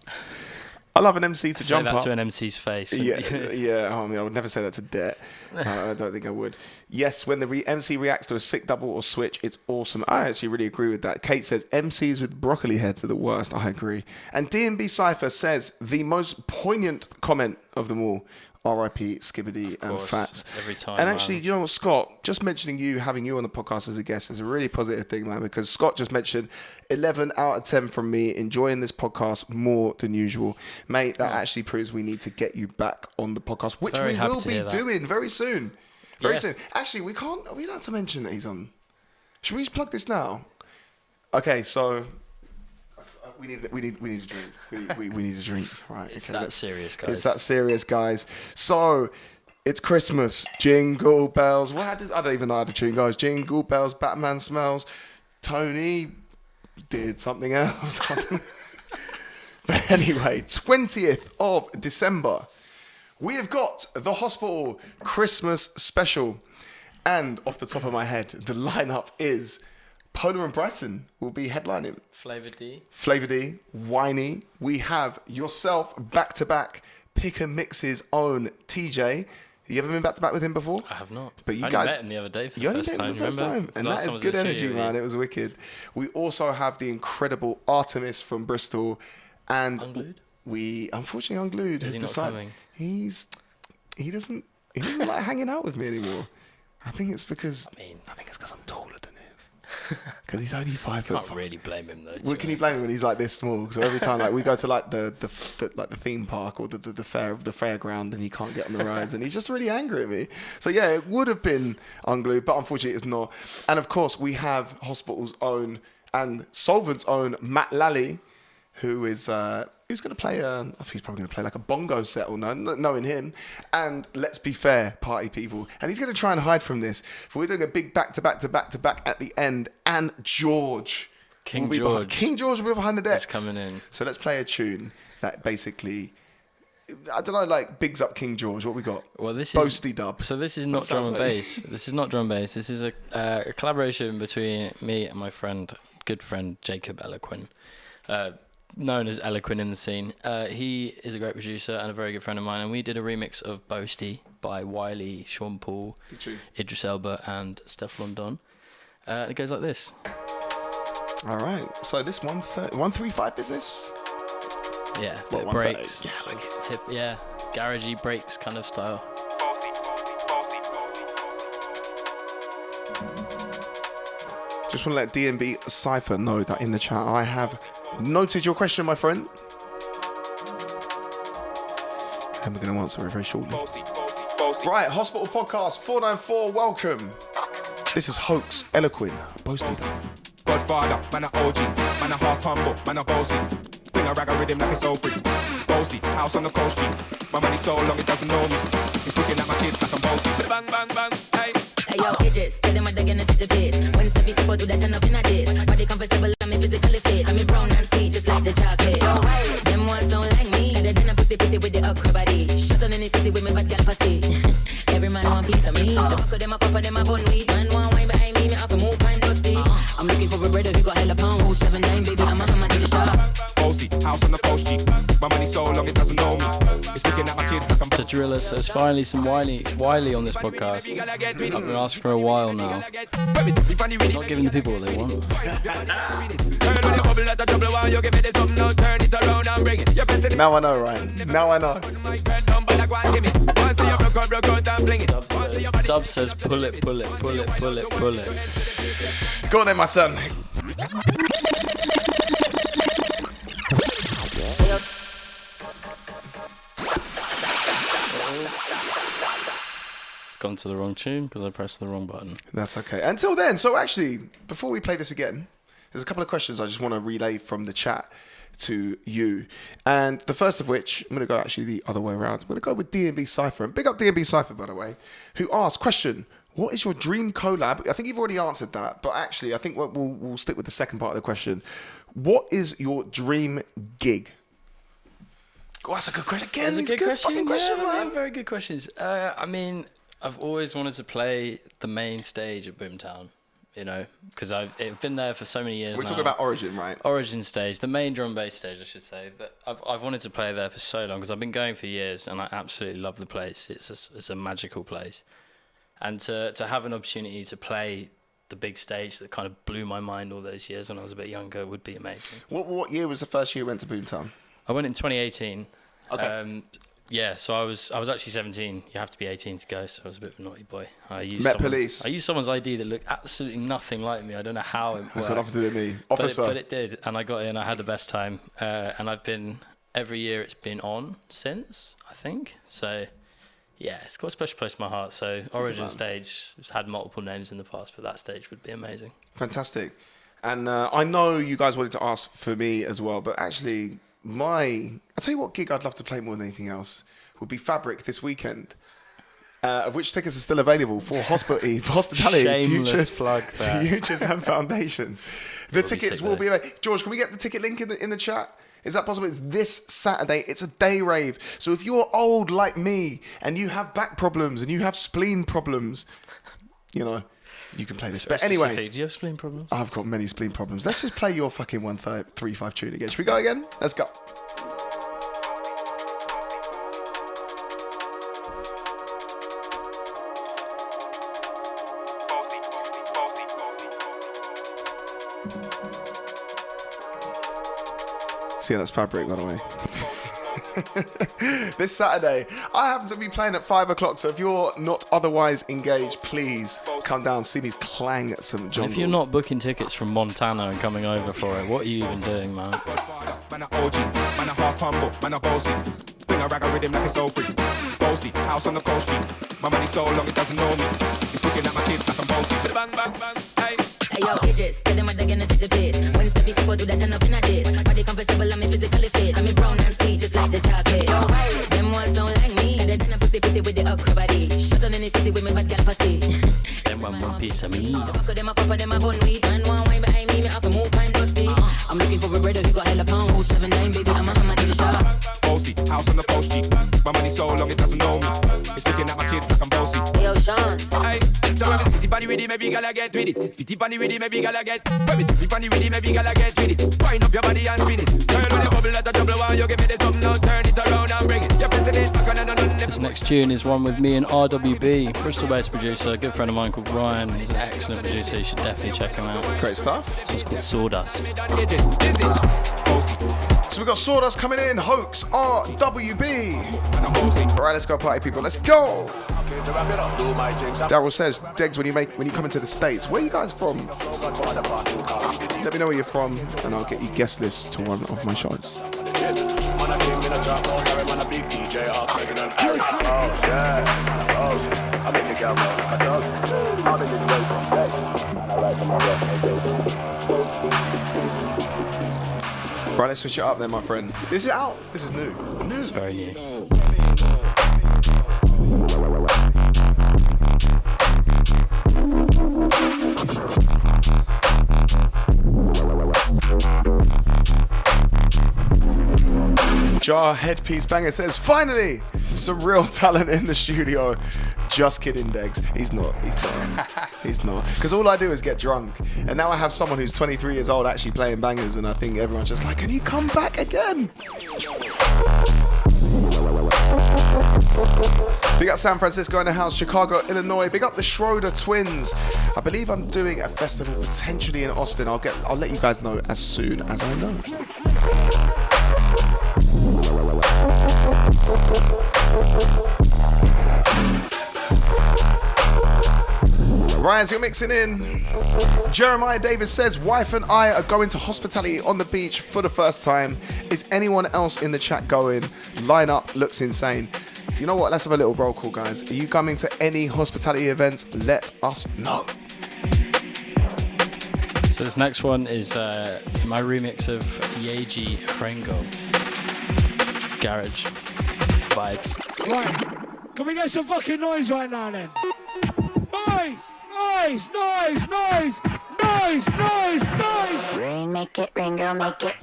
I love an MC to jump up. Say that to an MC's face. Yeah. I mean, I would never say that to Det. I don't think I would. Yes, when the MC reacts to a sick double or switch, it's awesome. I actually really agree with that. Kate says, MCs with broccoli heads are the worst. I agree. And D&B Cypher says, the most poignant comment of them all, R.I.P. Skibbity and Fats. Every time. And actually, you know what, Scott, just mentioning having you on the podcast as a guest is a really positive thing, man, because Scott just mentioned 11 out of 10 from me, enjoying this podcast more than usual. Mate, that actually proves we need to get you back on the podcast, which we will be doing very soon. Very soon. Actually, are we allowed to mention that he's on? Should we just plug this now? Okay, so... We need a drink. We need a drink, right? It's that serious, guys. It's that serious, guys. So, it's Christmas. Jingle bells. I don't even know how to tune, guys. Jingle bells. Batman smells. Tony did something else. But anyway, 20th of December, we have got the Hospital Christmas special. And off the top of my head, the lineup is Polar and Bryson will be headlining. Flavor D, Whiny. We have yourself back-to-back Pick and Mix's own TJ. You ever been back-to-back with him before? I have not. But you I guys met him the other day for you the first time. only met him for the first time. And that is good energy, man. It was wicked. We also have the incredible Artemis from Bristol. And Unglued? Unfortunately, Unglued has decided he doesn't like hanging out with me anymore. I think it's because I'm taller than him. Because he's only 5 foot. Can't really blame him though. Well, can you blame him when he's like this small? So every time like we go to like the theme park or the fairground, and he can't get on the rides, and he's just really angry at me. So yeah, it would have been Unglued, but unfortunately it's not. And of course we have Hospital's own and Solvent's own Matt Lally, who is who's going to play I think he's probably going to play like a bongo set or knowing him. And let's be fair, party people, and he's going to try and hide from this, but we're doing a big back to back at the end, and King George will be behind the decks. He's coming in. So let's play a tune that basically, I don't know, like bigs up King George. What we got? Well, this Boasty dub. So this is not drum and bass. This is not drum and bass. This is a collaboration between me and my good friend Jacob Eloquin, known as Eloquin in the scene. He is a great producer and a very good friend of mine, and we did a remix of Boasty by Wiley, Sean Paul, Idris Elba, and Stefflon Don. It goes like this. All right. So this 135 business. Yeah, What, breaks. 130? Yeah, I like it. Hip, yeah, garagey breaks kind of style. Just want to let D&B Cypher know that in the chat I have noted your question, my friend. And we're going to answer it very shortly. Right, Hospital Podcast 494, welcome. This is Hoax, Eloquin, Boasty. Godfather, man a OG, man a half humble, man a bossy. Bring a rag a rhythm like it's all free. Bossy, house on the coast G. My money so long it doesn't know me. It's looking at my kids like I'm bossy. Bang, bang, bang, hey. Hey yo, Idris, tell them what they're gonna take the piss. When Steffi step out to that turn up in a diss. Body comfortable, I'm physically fit. I'm brown and sweet, just like the chocolate. Them ones don't like me. They're done a pussy pretty with the upper body. Shut on in the city with me bad girl pussy. Every man want piece of me. The back of them a pop and them a bun weed. Man want wine behind me have to move fine dusty. I'm looking for a brother who got hella pounds. 7'9", baby, I'm a hammer to the shop. Bossy, house on the coast G. My money so long it doesn't know me. It's looking at my kids like I'm So Driller says finally some Wiley on this podcast. I've been asking for a while now. Not giving the people what they want. Now I know, Ryan. Now I know. Dub says pull it, pull it, pull it, pull it, pull it. Go on then, my son. It's gone to the wrong tune because I pressed the wrong button. That's okay. Until then, so actually, before we play this again, there's a couple of questions I just want to relay from the chat to you. And the first of which, I'm going to go actually the other way around. I'm going to go with D&B Cypher. And big up D&B Cypher, by the way, who asked, question, what is your dream collab? I think you've already answered that, but actually, I think we'll stick with the second part of the question. What is your dream gig? Oh, that's a good question. Again, That's a these good question. fucking questions, Yeah, man. very good questions. I mean, I've always wanted to play the main stage at Boomtown, you know, because I've been there for so many years We're now. talking about Origin, right? Origin stage, the main drum and bass stage, I should say. But I've wanted to play there for so long because I've been going for years and I absolutely love the place. It's a magical place. And to have an opportunity to play the big stage that kind of blew my mind all those years when I was a bit younger would be amazing. What year was the first year you went to Boomtown? I went in 2018. Okay. Yeah, so I was actually 17. You have to be 18 to go, so I was a bit of a naughty boy. I used police. I used someone's ID that looked absolutely nothing like me. I don't know how it worked. It's got nothing to do with me. Officer. But it did, and I got in. I had the best time, and I've been every year. It's been on since, I think. So yeah, it's got a special place in my heart. So Origin stage has had multiple names in the past, but that stage would be amazing. Fantastic. And I know you guys wanted to ask for me as well, but actually I'll tell you what gig I'd love to play more than anything else would be Fabric this weekend, of which tickets are still available for hospitality, Shameless plug there. futures and foundations. The tickets will be available. George, can we get the ticket link in the chat? Is that possible? It's this Saturday. It's a day rave. So if you're old like me and you have back problems and you have spleen problems, you know, you can play this. But anyway, do you have spleen problems? I've got many spleen problems. Let's just play your fucking 135 tune again. Should we go again? Let's go. See, that's Fabric, by the way. This Saturday, I happen to be playing at 5 o'clock, so if you're not otherwise engaged, please come down, see me clang some jungle. If you're not booking tickets from Montana and coming over for it, what are you even doing, man? Man a OG, man a half humble, man a bossy. Bring a rag a rhythm like it's all free. Bossy, house on the coast G. My money so long it doesn't know me. It's looking at my kids like I'm bossy. Bang, bang, bang, hey. Hey yo, Idris, tell them what they're gonna take the piss. When Steffi step out to that turn up in a diss. Body comfortable, I'm physically fit. I'm brown and sweet, just like the chocolate. Them ones don't like me. They're done a pussy pretty with the upper body. Shut on in the city with me bad girl pussy. Them one piece of me. The back of them a pop and them a bun weed. Man want wine behind me have to move fine dusty. I'm looking for a brother who got hella pounds. 7'9", baby, I'm a hammer to the shop. house on the coast G. My money so long it doesn't know me. It's looking at my kids like I'm bossy. Hey, yo, Sean. Aye, so when me spitty bunny with it, maybe gala get with it. Spitty bunny with it, maybe gala get. When me spitty bunny with it, maybe gala get with it. Wind up your body and spin it. Girl, when you bubble at the trouble, while you give me this something, now turn it around and bring it. You're pressing it back on and on. This next tune is one with me and RWB, Bristol-based producer, a good friend of mine called Ryan. He's an excellent producer. You should definitely check him out. Great stuff. This one's called Sawdust. So we've got Sawdust coming in, Hoax, RWB. Alright, let's go party people, let's go! Daryl says, Degs, when you come into the States, where are you guys from? Let me know where you're from and I'll get you guest lists to one of my shows. Right, let's switch it up then, my friend. This is out. This is new. It's very new. Jar Headpiece Banger says, finally, some real talent in the studio. Just kidding, Degs. He's not. He's not. Because all I do is get drunk. And now I have someone who's 23 years old actually playing bangers, and I think everyone's just like, can you come back again? Big up San Francisco in the house, Chicago, Illinois. Big up the Schroeder twins. I believe I'm doing a festival potentially in Austin. I'll let you guys know as soon as I know. Ryan's, you're mixing in. Jeremiah Davis says, wife and I are going to hospitality on the beach for the first time. Is anyone else in the chat going? Lineup looks insane. You know what? Let's have a little roll call, guys. Are you coming to any hospitality events? Let us know. So this next one is my remix of Yeji Rengo. Garage vibes. Right. Can we get some fucking noise right now then? Noise! Noise! Noise! Noise! Noise! Noise! Noise! Rain, make it rain, girl, make it.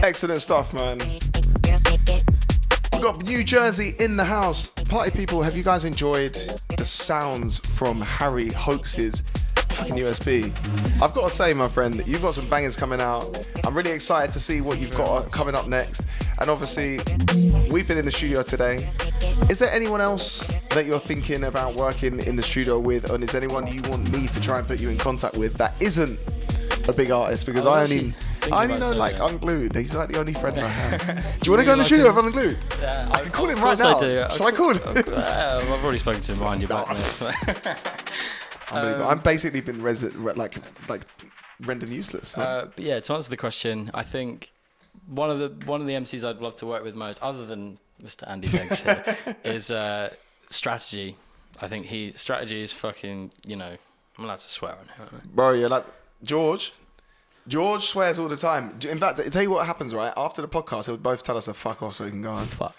Excellent stuff, man. We've got New Jersey in the house. Party people, have you guys enjoyed the sounds from Harry Hoax's fucking USB? I've got to say, my friend, you've got some bangers coming out. I'm really excited to see what you've got coming up next. And obviously, we've been in the studio today. Is there anyone else that you're thinking about working in the studio with? And is anyone you want me to try and put you in contact with that isn't a big artist? Because I only know like Unglued. He's like the only friend I have. Do you want to go in the studio with Unglued? Yeah, I can call him right now. I do. Shall I call him? I've already spoken to him behind your back. I've basically been like rendered useless. But yeah, to answer the question, I think one of the MCs I'd love to work with most, other than Mr. Andy Degs here, is Strategy. I think Strategy is fucking, I'm allowed to swear on him. Bro, you're like George swears all the time. In fact, I'll tell you what happens, right? After the podcast, he'll both tell us to fuck off so he can go on. Fuck.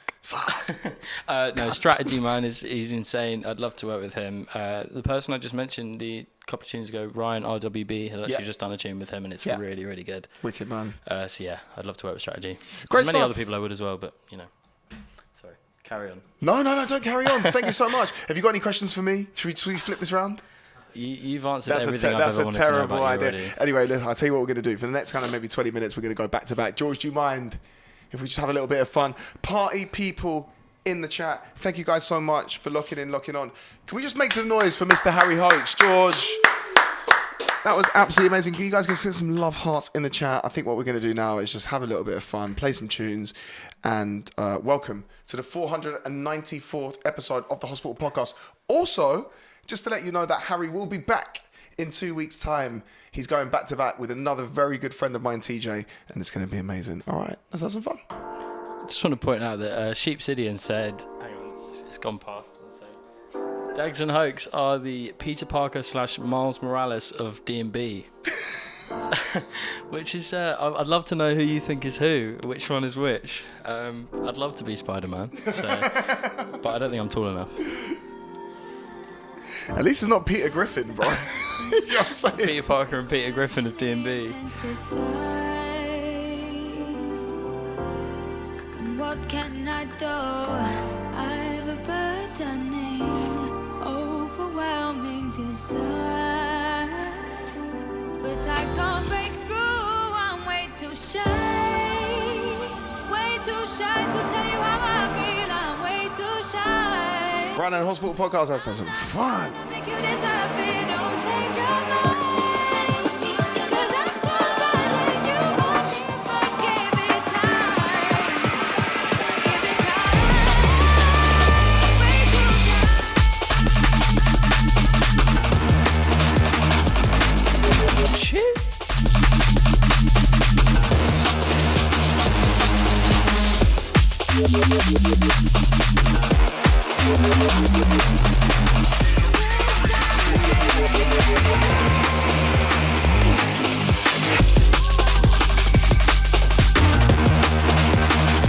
No, Strategy, man, he's insane. I'd love to work with him. The person I just mentioned a couple of tunes ago, Ryan RWB, has actually just done a tune with him, and it's really, really good. Wicked, man. So yeah, I'd love to work with Strategy. Great There's many stuff. other people I would as well, but sorry. Carry on. No, don't carry on. Thank you so much. Have you got any questions for me? Should we flip this round? You've answered everything I've ever wanted to know about. That's a terrible idea. Already. Anyway, look, I'll tell you what we're going to do. For the next kind of maybe 20 minutes, we're going to go back to back. George, do you mind if we just have a little bit of fun? Party people in the chat, thank you guys so much for locking on. Can we just make some noise for Mr. Harry Hoax? George, That was absolutely amazing. You guys can send some love hearts in the chat. I think what we're going to do now is just have a little bit of fun, play some tunes, and welcome to the 494th episode of the Hospital Podcast. Also, just to let you know that Harry will be back in 2 weeks' time. He's going back to back with another very good friend of mine, TJ, and it's going to be amazing. All right, let's have some fun. I just want to point out that Sheepsidian said, hang on, it's gone past. Degs and Hoax are the Peter Parker / Miles Morales of D&B. Which is, I'd love to know who you think is who, which one is which. I'd love to be Spider-Man, so, but I don't think I'm tall enough. At least it's not Peter Griffin, bro. You know what I'm saying? Peter Parker and Peter Griffin of D&B. What can I do? I've a burdening, overwhelming desire, but I can't break through. I'm way too shy to tell you how I feel. I'm way too shy. Right now, Hospital Podcast, let's have some fun. Make you disappear, don't change your mind.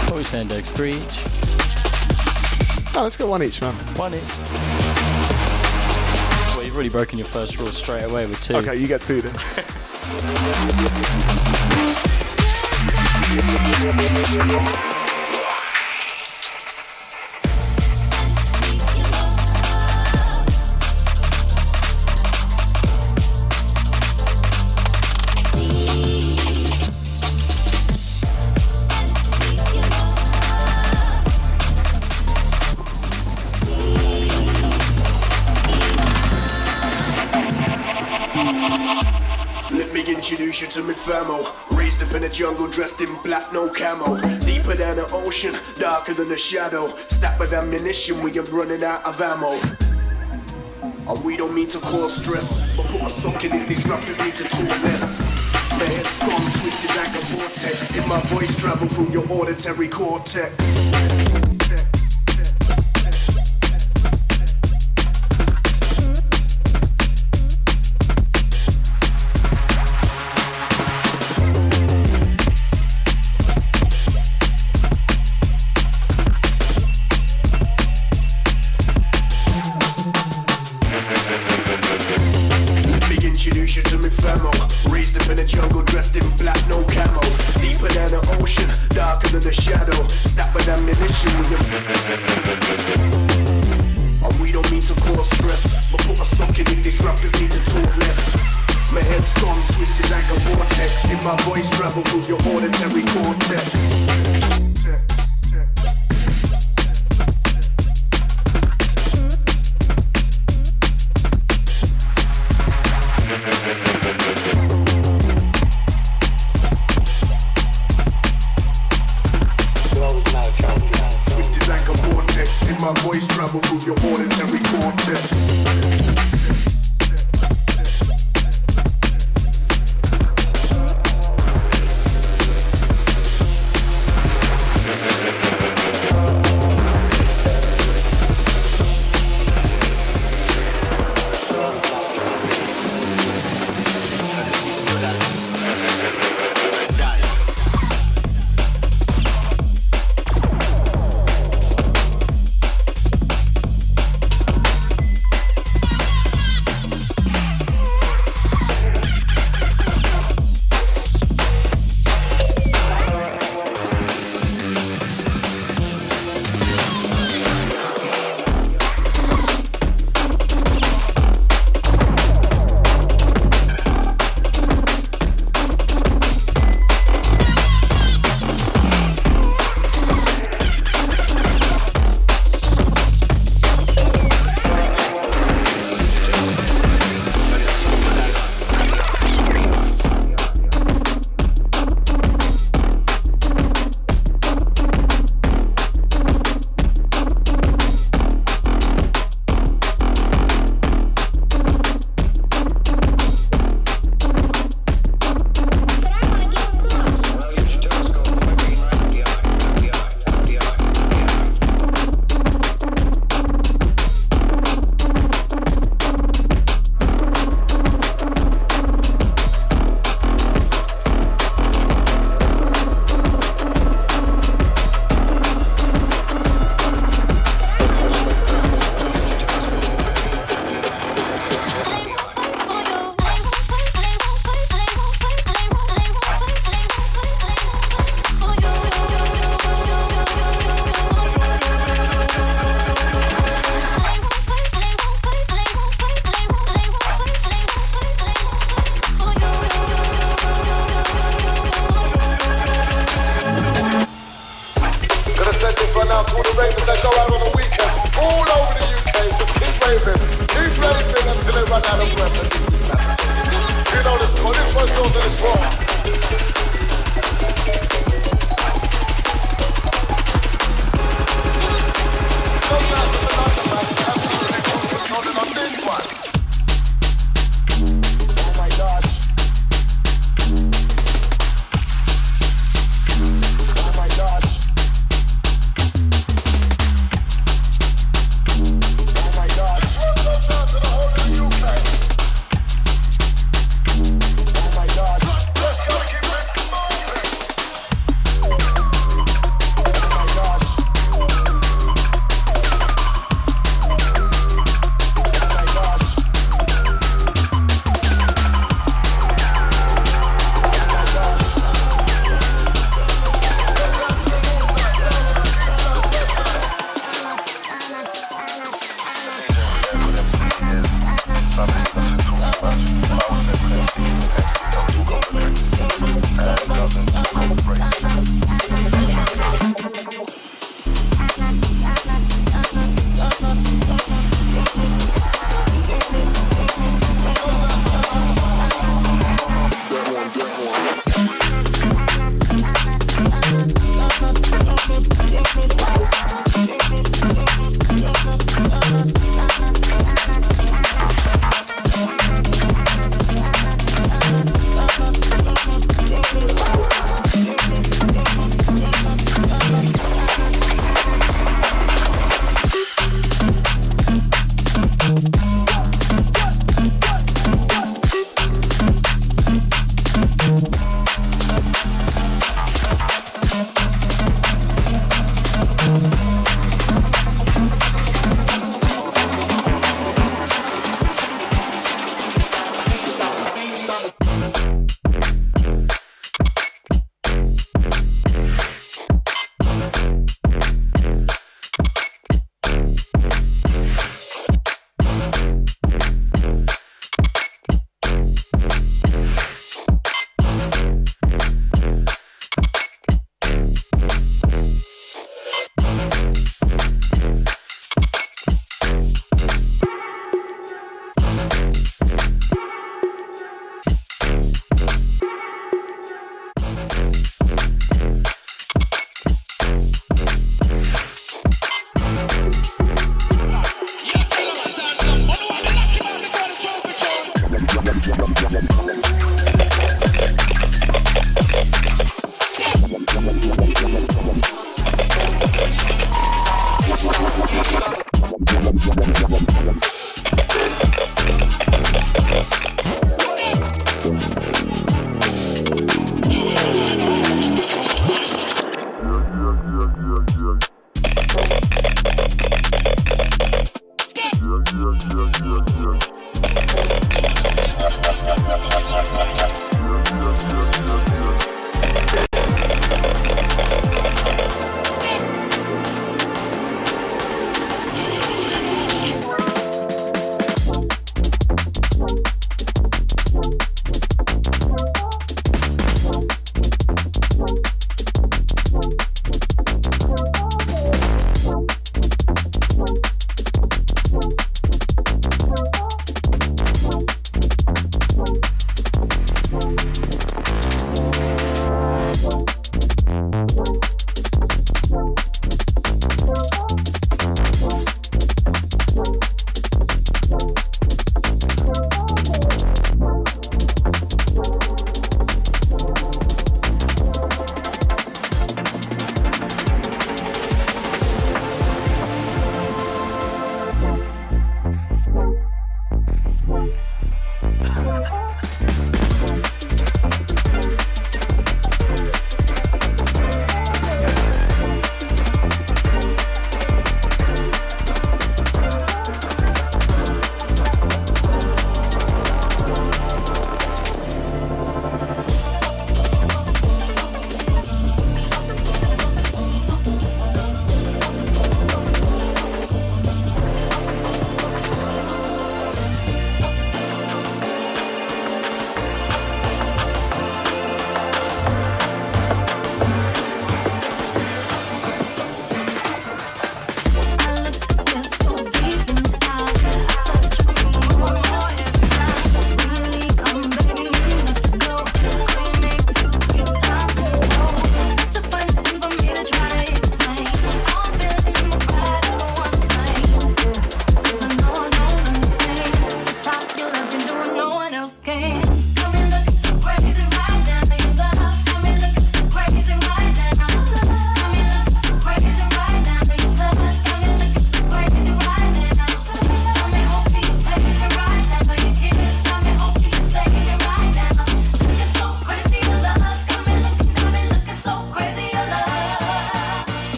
What are we saying, Degs? 3 each? Oh, let's go 1 each, man. 1 each. Well, you've already broken your first rule straight away with 2. Okay, you get 2 then. Let me introduce you to me famo. Raised up in the jungle, dressed in black, no camo. Deeper than the ocean, darker than the shadow. Stacked with ammunition, we are running out of ammo. And we don't mean to cause stress, but put a sock in it, these rappers need to talk less. My head's gone twisted like a vortex. Hit my voice travel through your auditory cortex.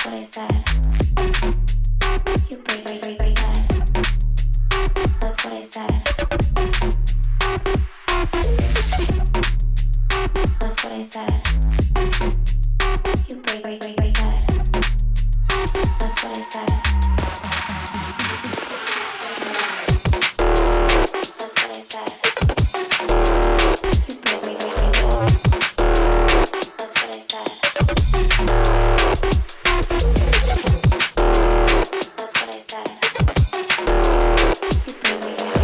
That's what I said. You break that. That's what I said. That's what I said. You break that. That's what I said. That's what I said. You break that. That's what I said. That's what I said. You break that.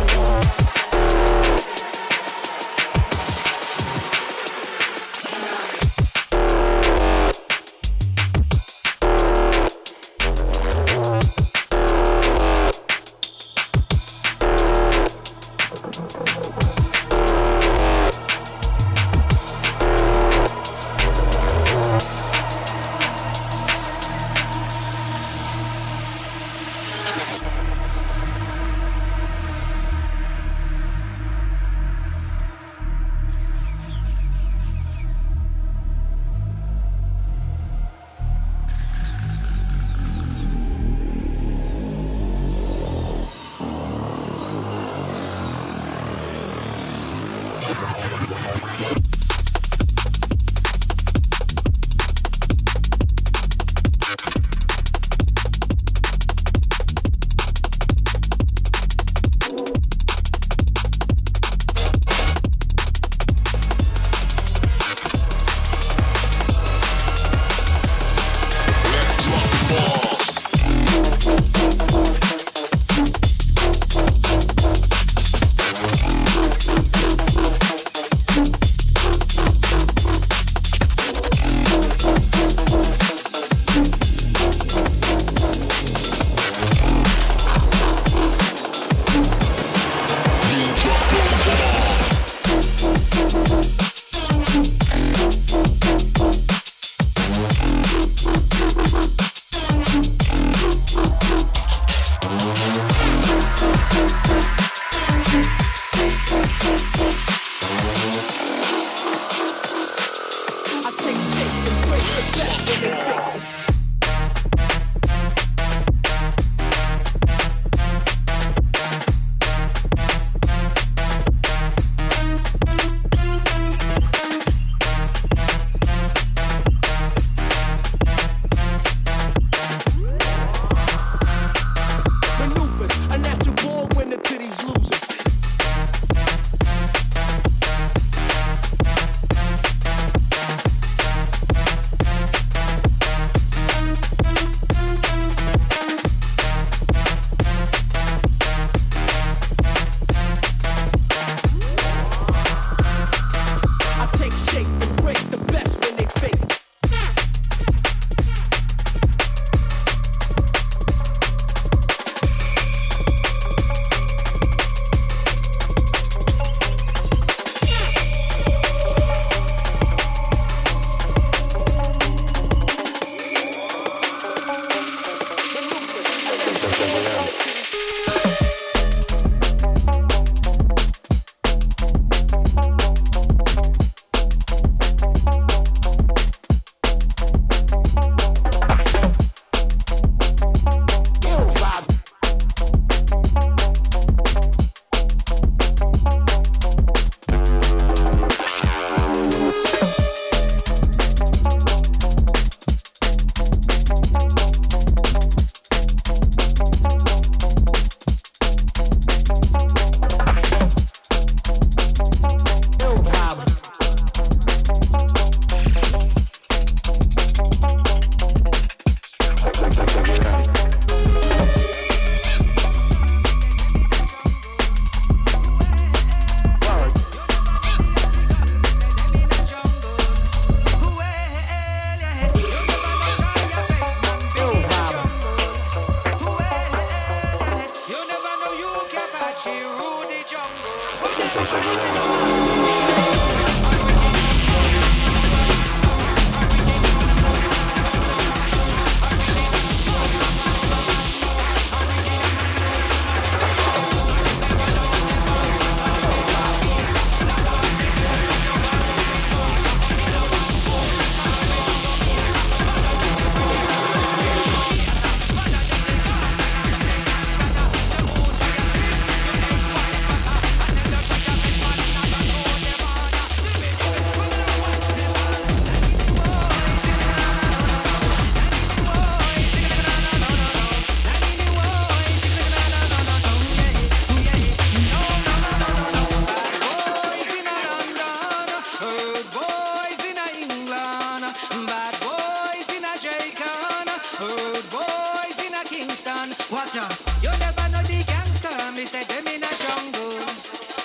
Watch out. You never know the gangster. Me say them in a jungle.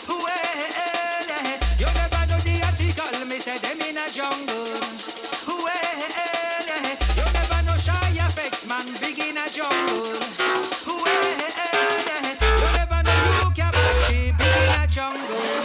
Well, you never know the article. Me say them in a jungle. Well, you never know shy effects, man. Big in a jungle. Well, you never know you can big in a jungle.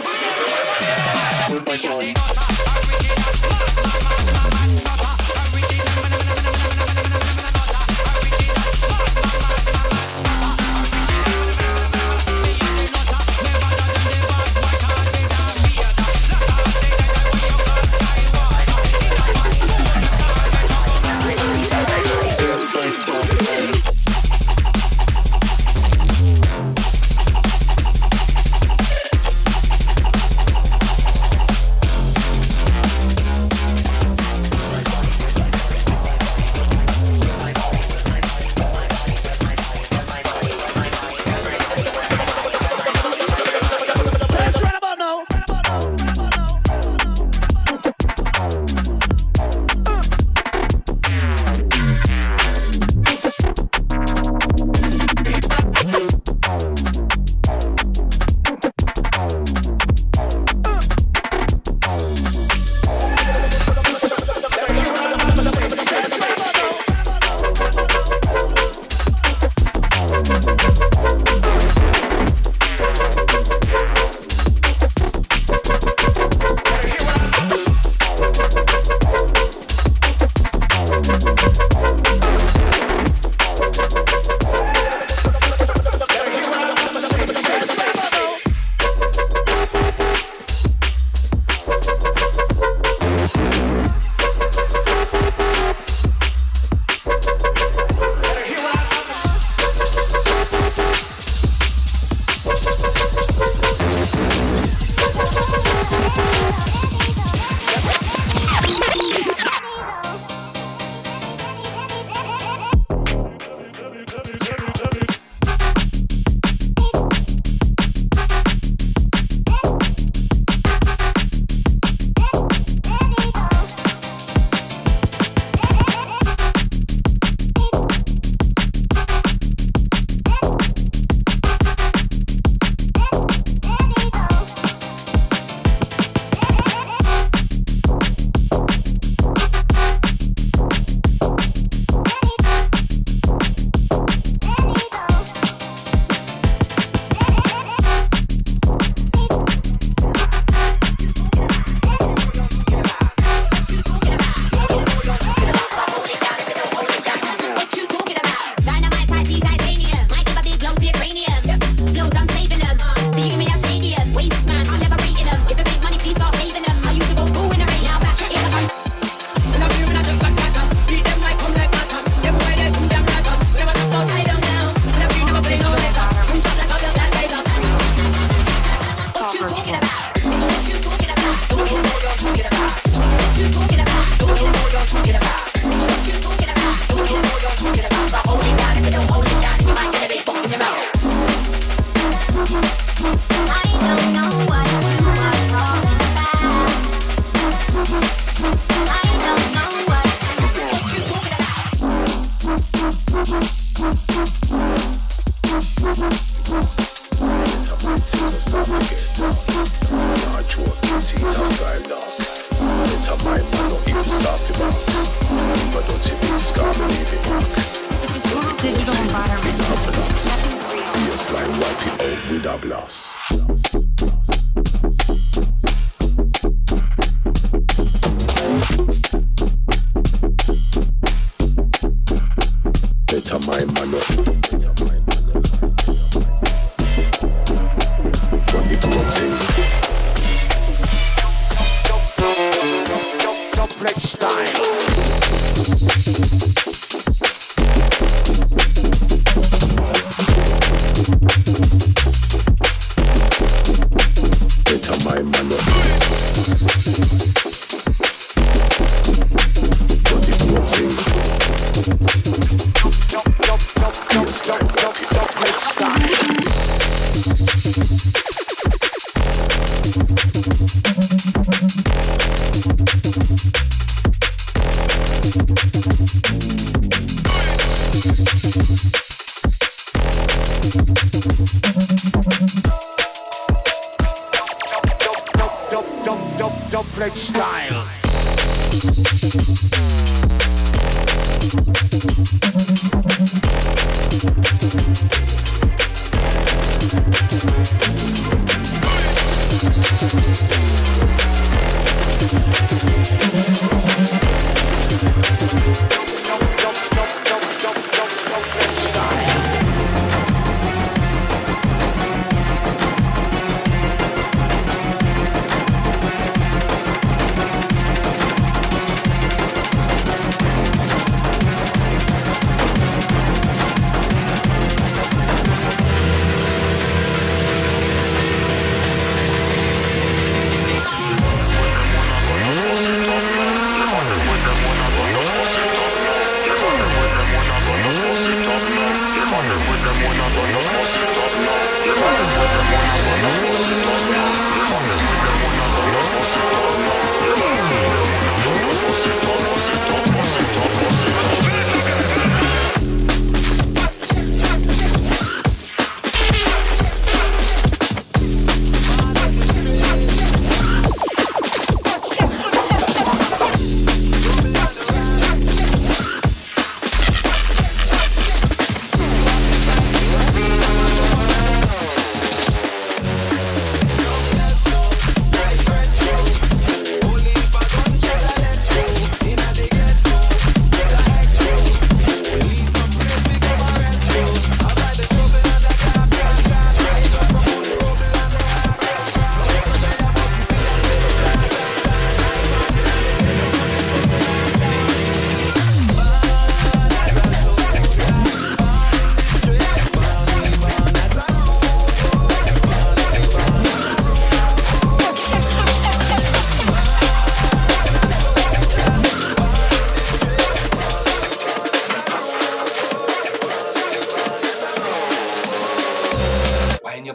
complex style.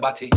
body.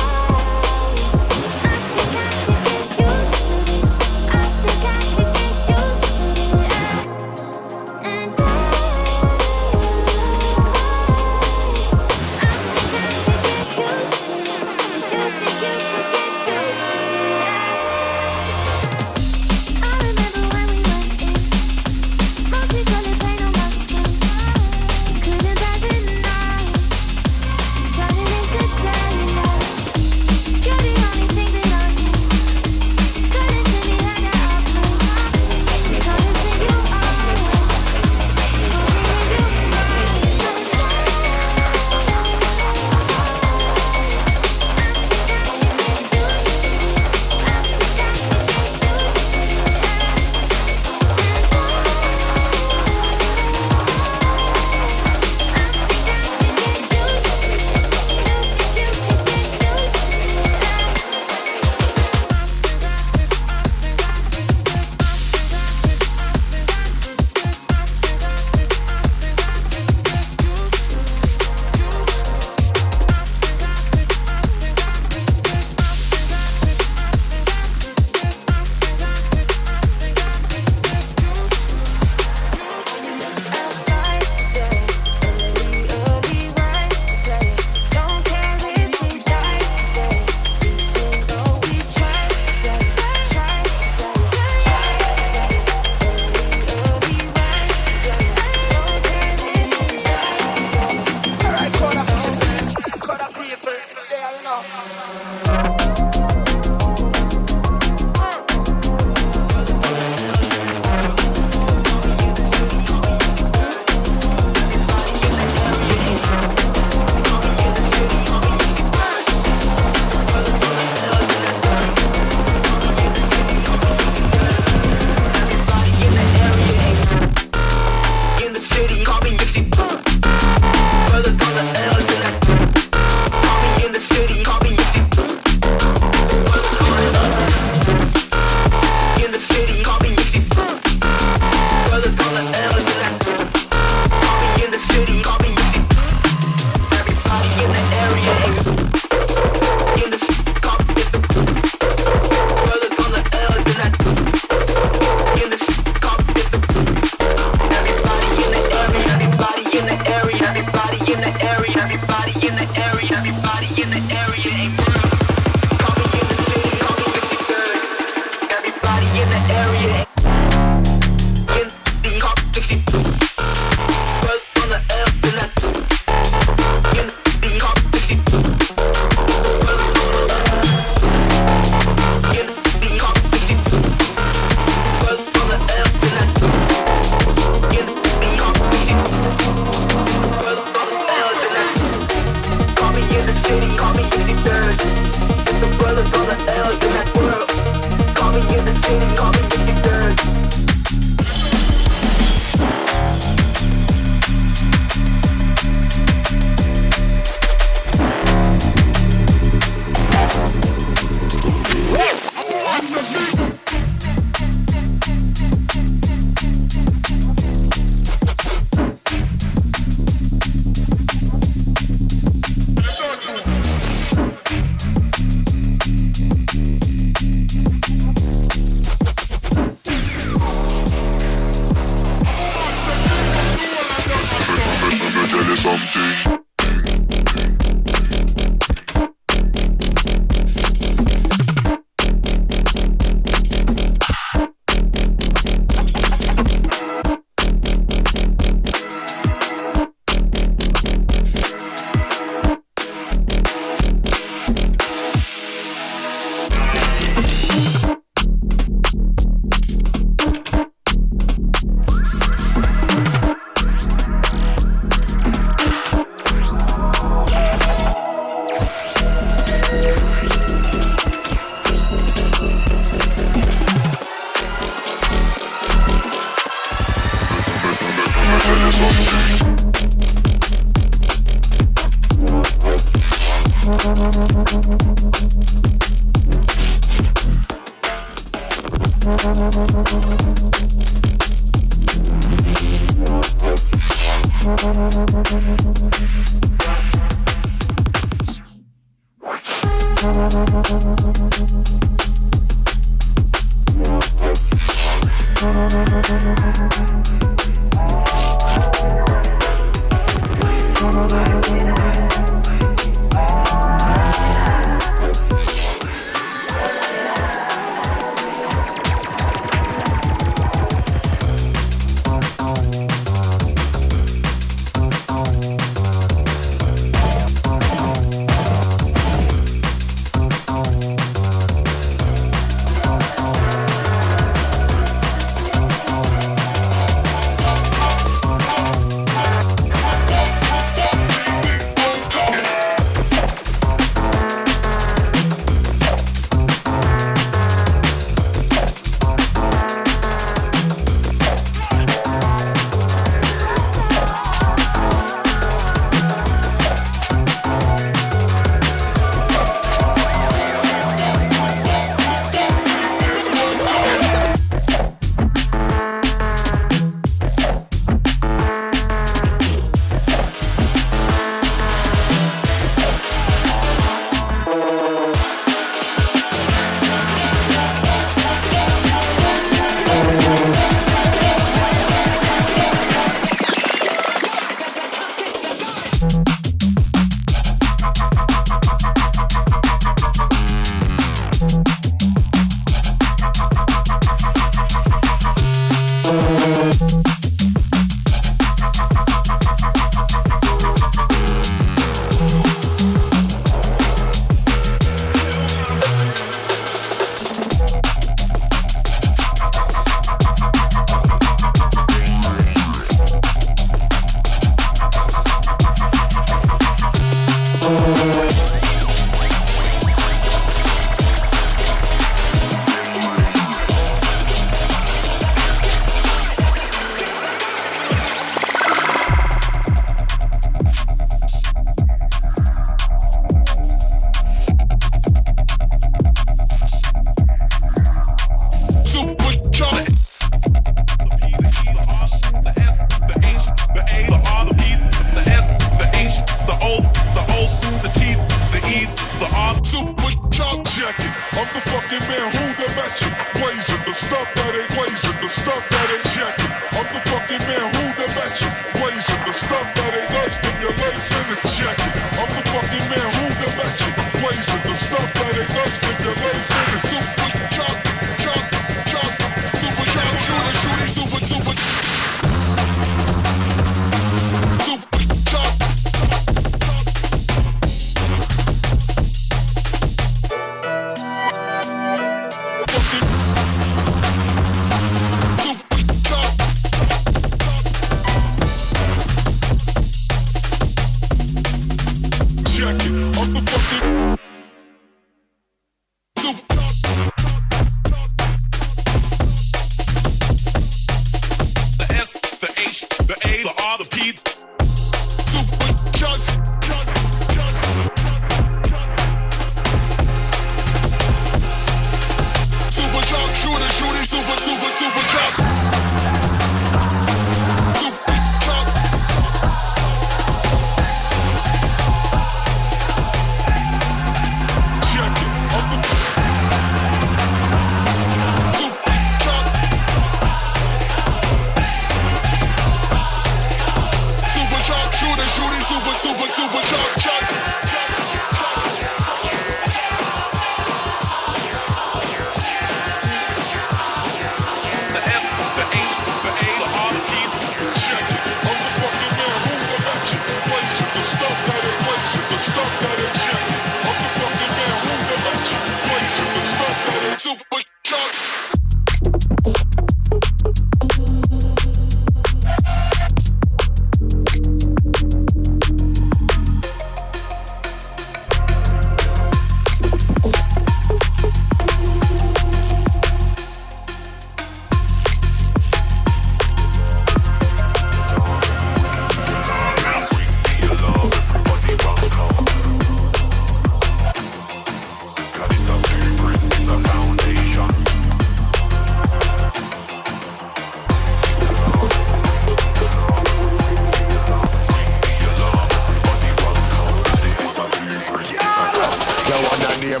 name.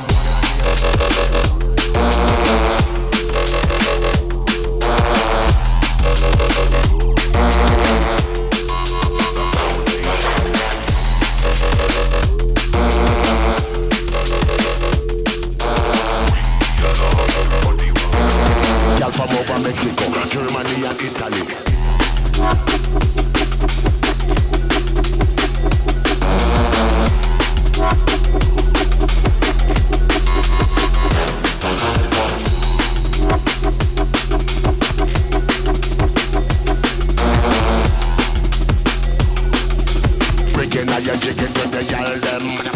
Girl from over Mexico, Germany and Italy. Breaking all your chicken to the girl them.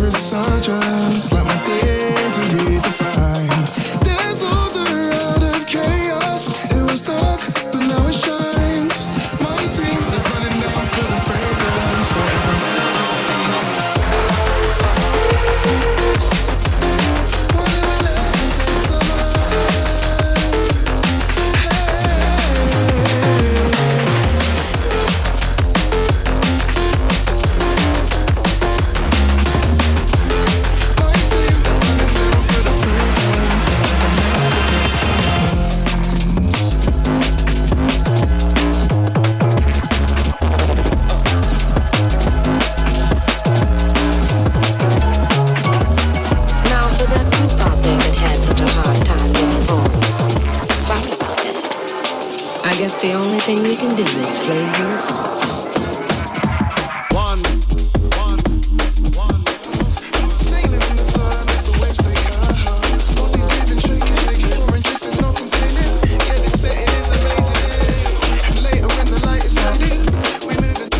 resurgence, like my days are redefined. Disorder out of chaos. It was dark, but now it shines. My team, they're running down for the fragrance. Forever never takes over. Whatever left takes over. Now, for that group out there that had such a hard time getting home, sorry about that. I guess the only thing we can do is play you a song. Sailing in the sun as the waves they come. Bodies moving, shaking, pouring tricks there's no containing. Yeah, this setting is amazing. And later when the light is fading, we move it.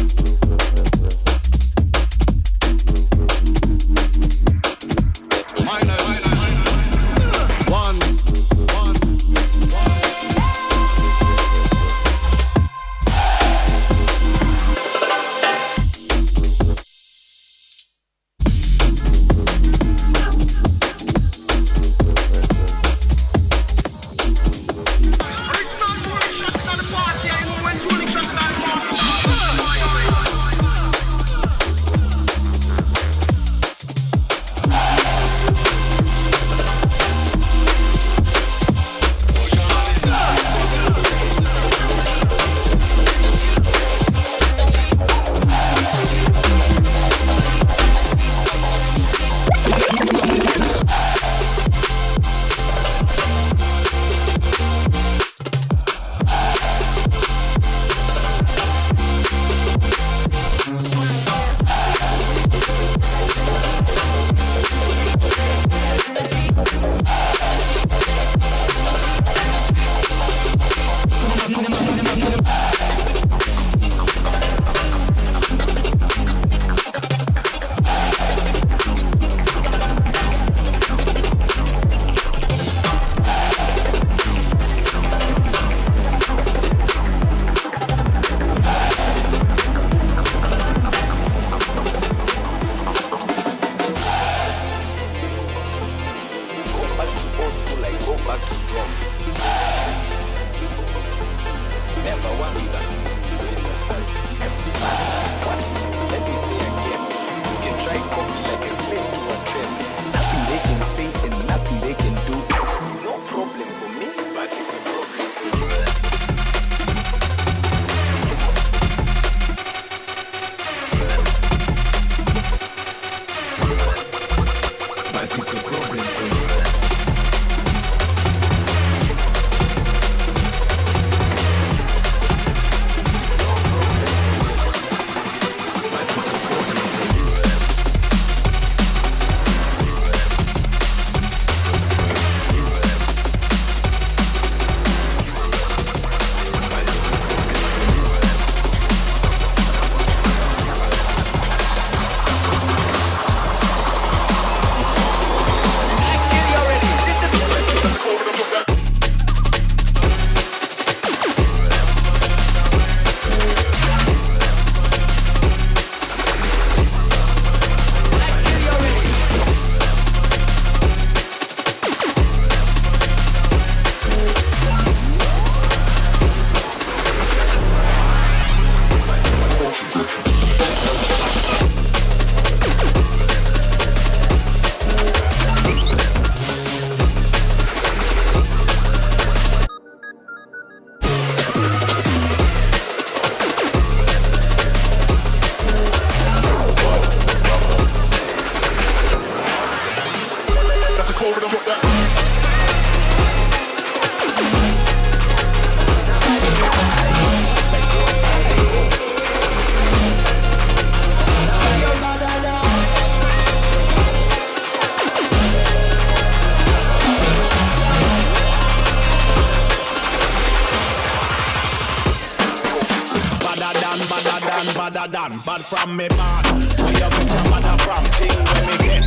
badder than, bad from me man. Where you get your mother from? Thing when me get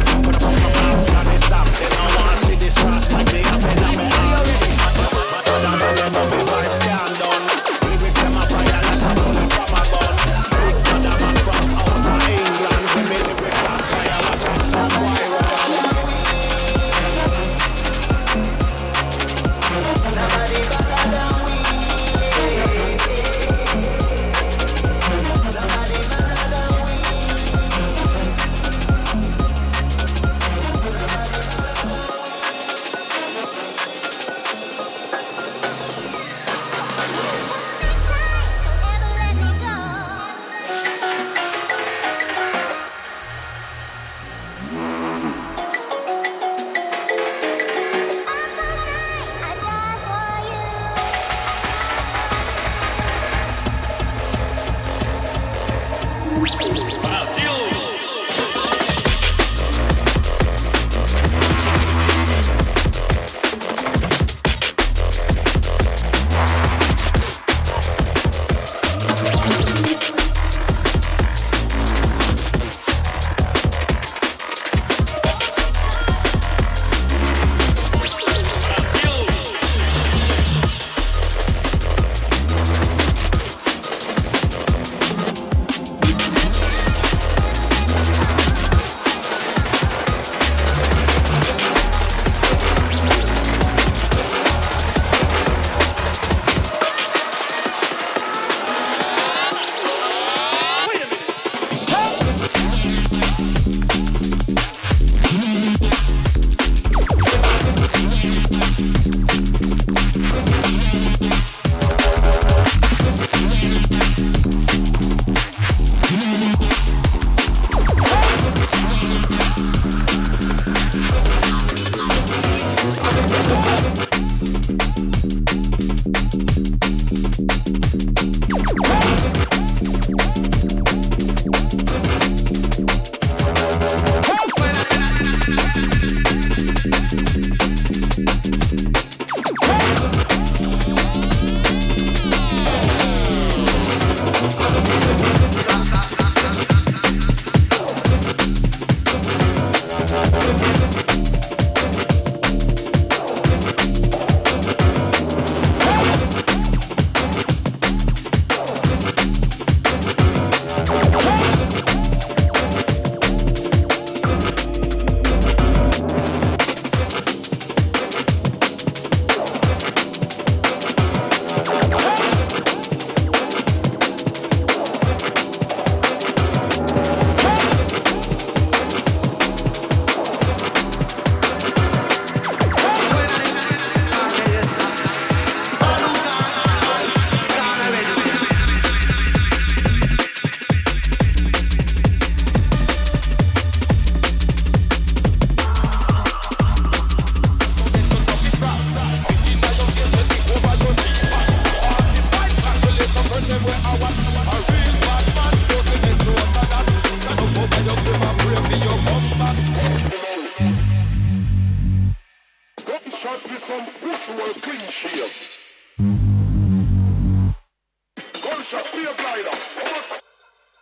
Gunshot, be a glider.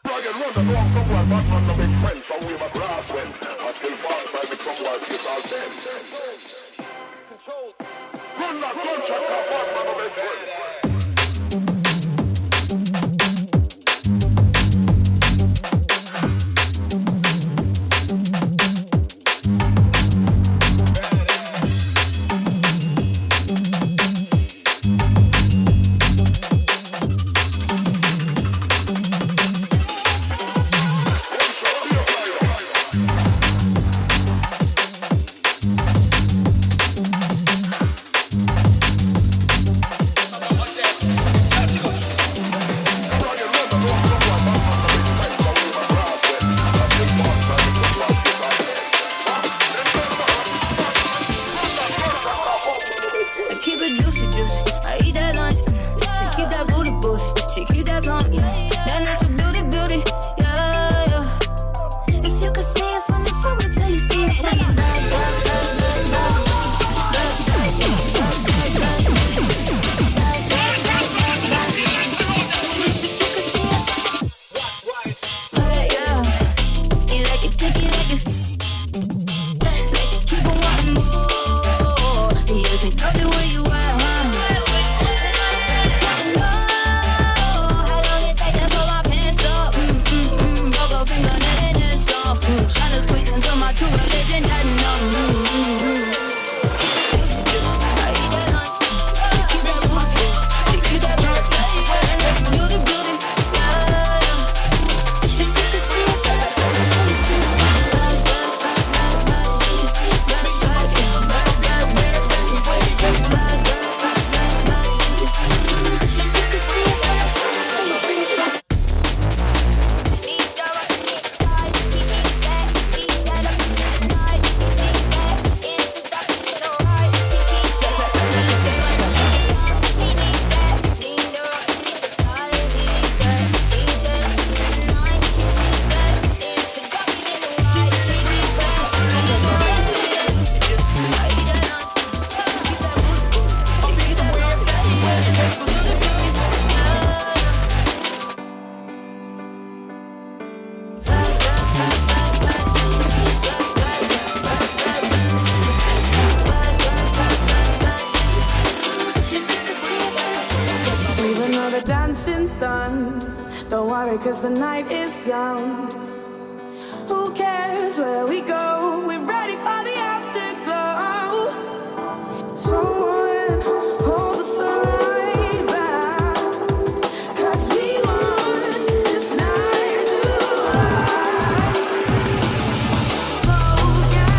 Again, run the wrong somewhere, but man no big friend. From where my grass went, I still fall by with somewhere face all dead. Control. Run that gunshot, car, but man no big friend. dancing's done. Don't worry, 'cause the night is young. Who cares where we go? We're ready for the afterglow. Someone hold us right back, 'cause we want this night to last. Smoke and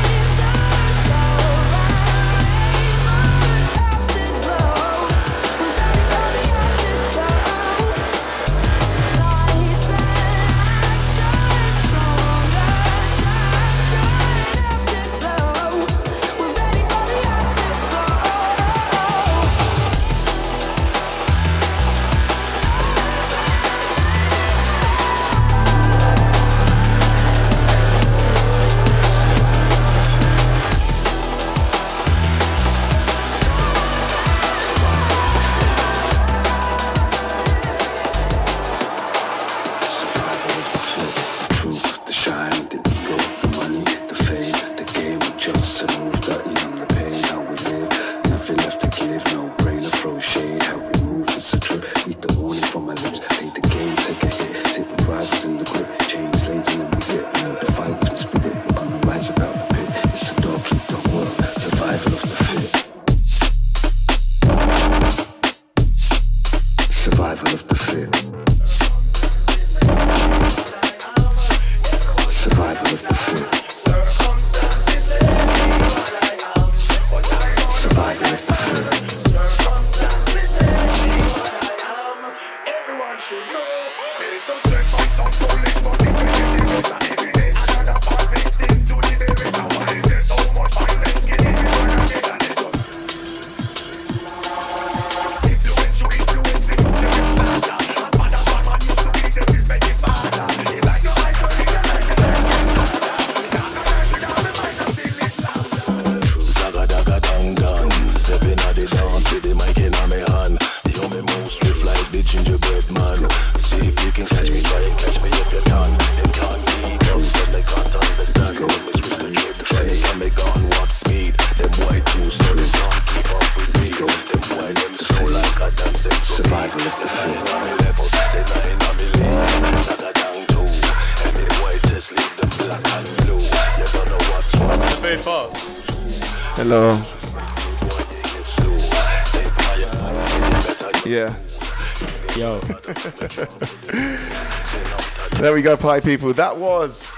lasers, afterglow. Hello. Yeah. Yo. There we go, party people. That was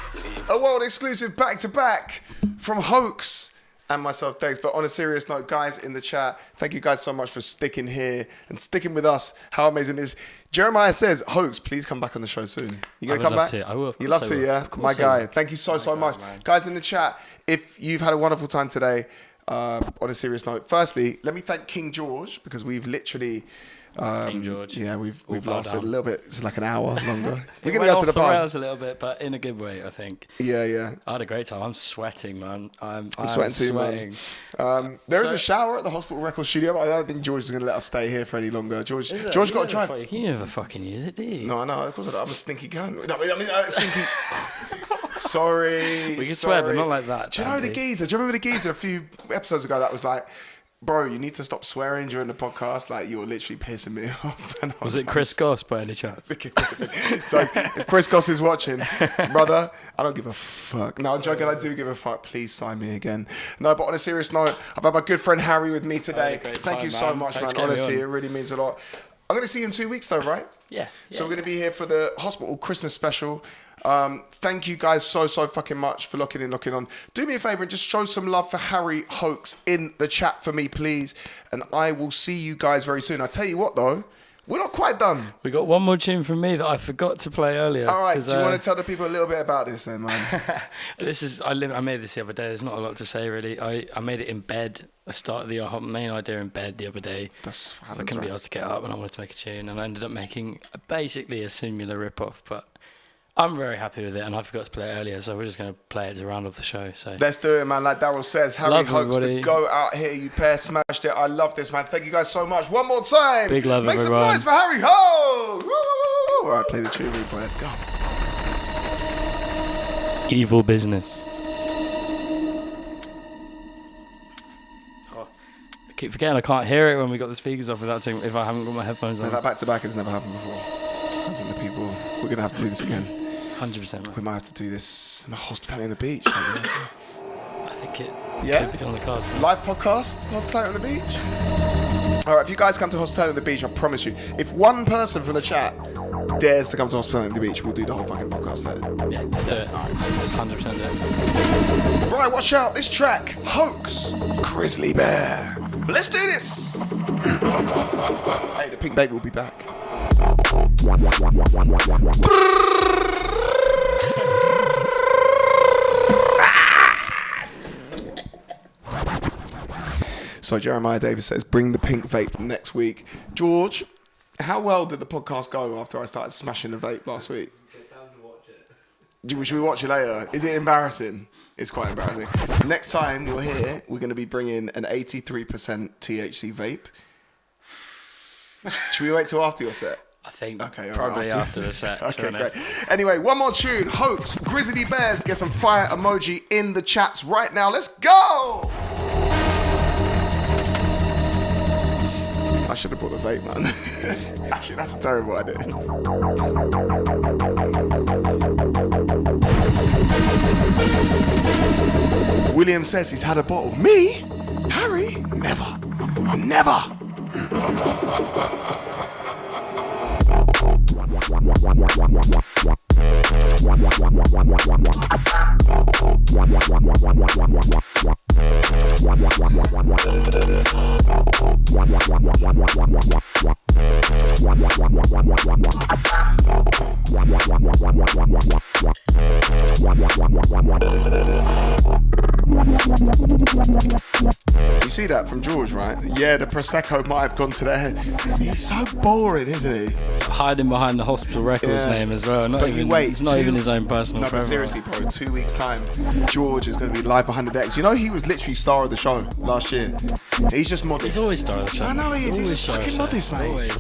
a world exclusive back-to-back from Hoax and myself, Degs. But on a serious note, guys in the chat, thank you guys so much for sticking here and sticking with us. How amazing it is. Jeremiah says, Hoax, please come back on the show soon. You going to come back? I will. You love to, yeah? My guy. Thank you so much. Man. Guys in the chat, if you've had a wonderful time today, on a serious note, firstly, let me thank King George, because we've literally... King George. Yeah, we've lasted a little bit. It's like an hour longer. We're It going to went go to the off the pub. rails a little bit, but in a good way, I think. Yeah. I had a great time. I'm sweating, man. I'm sweating too, man. There is a shower at the Hospital Records studio, but I don't think George is going to let us stay here for any longer. George got to drive. You never fucking use it, do you? No, of course I don't. I'm a stinky cunt. Stinky. Sorry. We can swear, but not like that. Do you know the geezer? Do you remember the geezer a few episodes ago that was like, bro, you need to stop swearing during the podcast. Like, you're literally pissing me off. And was it Chris Goss by any chance? So, if Chris Goss is watching, brother, I don't give a fuck. No, I'm joking. I do give a fuck. Please sign me again. No, but on a serious note, I've had my good friend Harry with me today. Thank you so much, man. Honestly, it really means a lot. I'm going to see you in 2 weeks, though, right? Yeah. So we're going to be here for the hospital Christmas special. Thank you guys so fucking much for locking on. Do me a favour and just show some love for Harry Hoax in the chat for me, please. And I will see you guys very soon. I tell you what, though, we're not quite done. We got one more tune from me that I forgot to play earlier. All right, do you want to tell the people a little bit about this then, man? I made this the other day. There's not a lot to say, really. I made it in bed. I started the main idea in bed the other day. I couldn't be able to get up and I wanted to make a tune. And I ended up making basically a similar rip-off, but... I'm very happy with it, and I forgot to play it earlier, so we're just going to play it to round off the show. So let's do it, man. Like Daryl says, Harry Hoax, the go out here. You pair smashed it. I love this, man. Thank you guys so much. One more time. Big love, Make everyone. some noise for Harry Hoax. All right, play the tune, boy. Let's go. Evil business. Oh, I keep forgetting I can't hear it when we got the speakers off without if I haven't got my headphones on. That back to back has never happened before. I think the people, we're going to have to do this again. 100%. We might have to do this in the hospitality on the beach. I think it could be on the cards. Man. Live podcast, hospitality on the beach. All right, if you guys come to hospitality on the beach, I promise you, if one person from the chat dares to come to hospitality on the beach, we'll do the whole fucking podcast there. Yeah, let's do it. Let's 100% do it. Right, watch out. This track, Hoax, Grizzly Bear. Let's do this. Hey, the Pink Baby will be back. So Jeremiah Davis says, bring the pink vape next week. George, how well did the podcast go after I started smashing the vape last week? Get down to watch it. Should we watch it later? Is it embarrassing? It's quite embarrassing. Next time you're here, we're going to be bringing an 83% THC vape. Should we wait till after your set? I think probably after the set. Okay, great. Anyway, one more tune. Hoax, Grizzly Bears. Get some fire emoji in the chats right now. Let's go! I should have brought the vape, man. Actually, that's a terrible idea. William says he's had a bottle. Me? Harry? Never. Never. You see that from George, right? Yeah, the Prosecco might have gone to their head. He's so boring, isn't he? Hiding behind the Hospital Records name as well. But you wait. It's not even his own personal No, but seriously, bro, 2 weeks' time, George is going to be live behind the decks. You know, he was literally star of the show last year. He's just modest. He's always star of the show. I know he is. He's just fucking modest, mate. Always.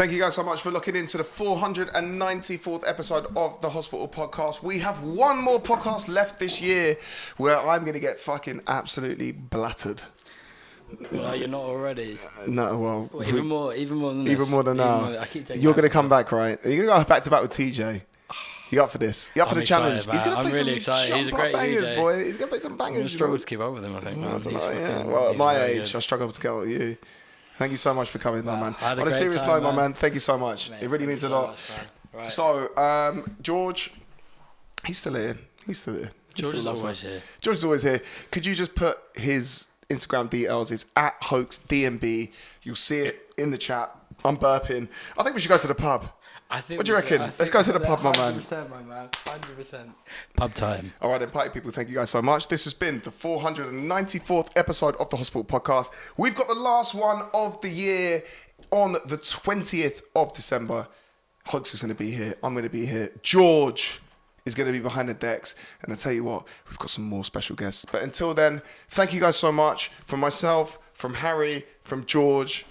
Thank you guys so much for looking into the 494th episode of the Hospital Podcast. We have one more podcast left this year where I'm going to get fucking absolutely blattered. No, you're not already. No, well, even more than this. Even more than now. I keep taking You're going to come back, right? You're going to go back to back with TJ. You up for this? You up for the challenge? He's going to I'm play really some excited. He's a great bangers, DJ. boy. He's going to play some bangers. I'm struggle to keep up with him, I think. Man. Well, at my very age, good. I struggle to get with you. Thank you so much for coming, man. I had a On a great serious time, note, my man. man, thank you so much. Mate, it really thank means you a so lot. much, man. Right. So, George, he's still here. He's still here. He George still is loves always us. here. George is always here. Could you just put his Instagram details? It's at Hoax DMB. You'll see it in the chat. I'm burping. I think we should go to the pub. What do you reckon? Let's go to the pub, my man. 100%, my man. 100%. Pub time. All right, then, party people, thank you guys so much. This has been the 494th episode of the Hospital Podcast. We've got the last one of the year on the 20th of December. Hoax is going to be here. I'm going to be here. George is going to be behind the decks. And I tell you what, we've got some more special guests. But until then, thank you guys so much. From myself, from Harry, from George.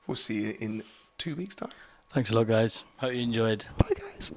We'll see you in 2 weeks' time. Thanks a lot, guys. Hope you enjoyed. Bye, guys.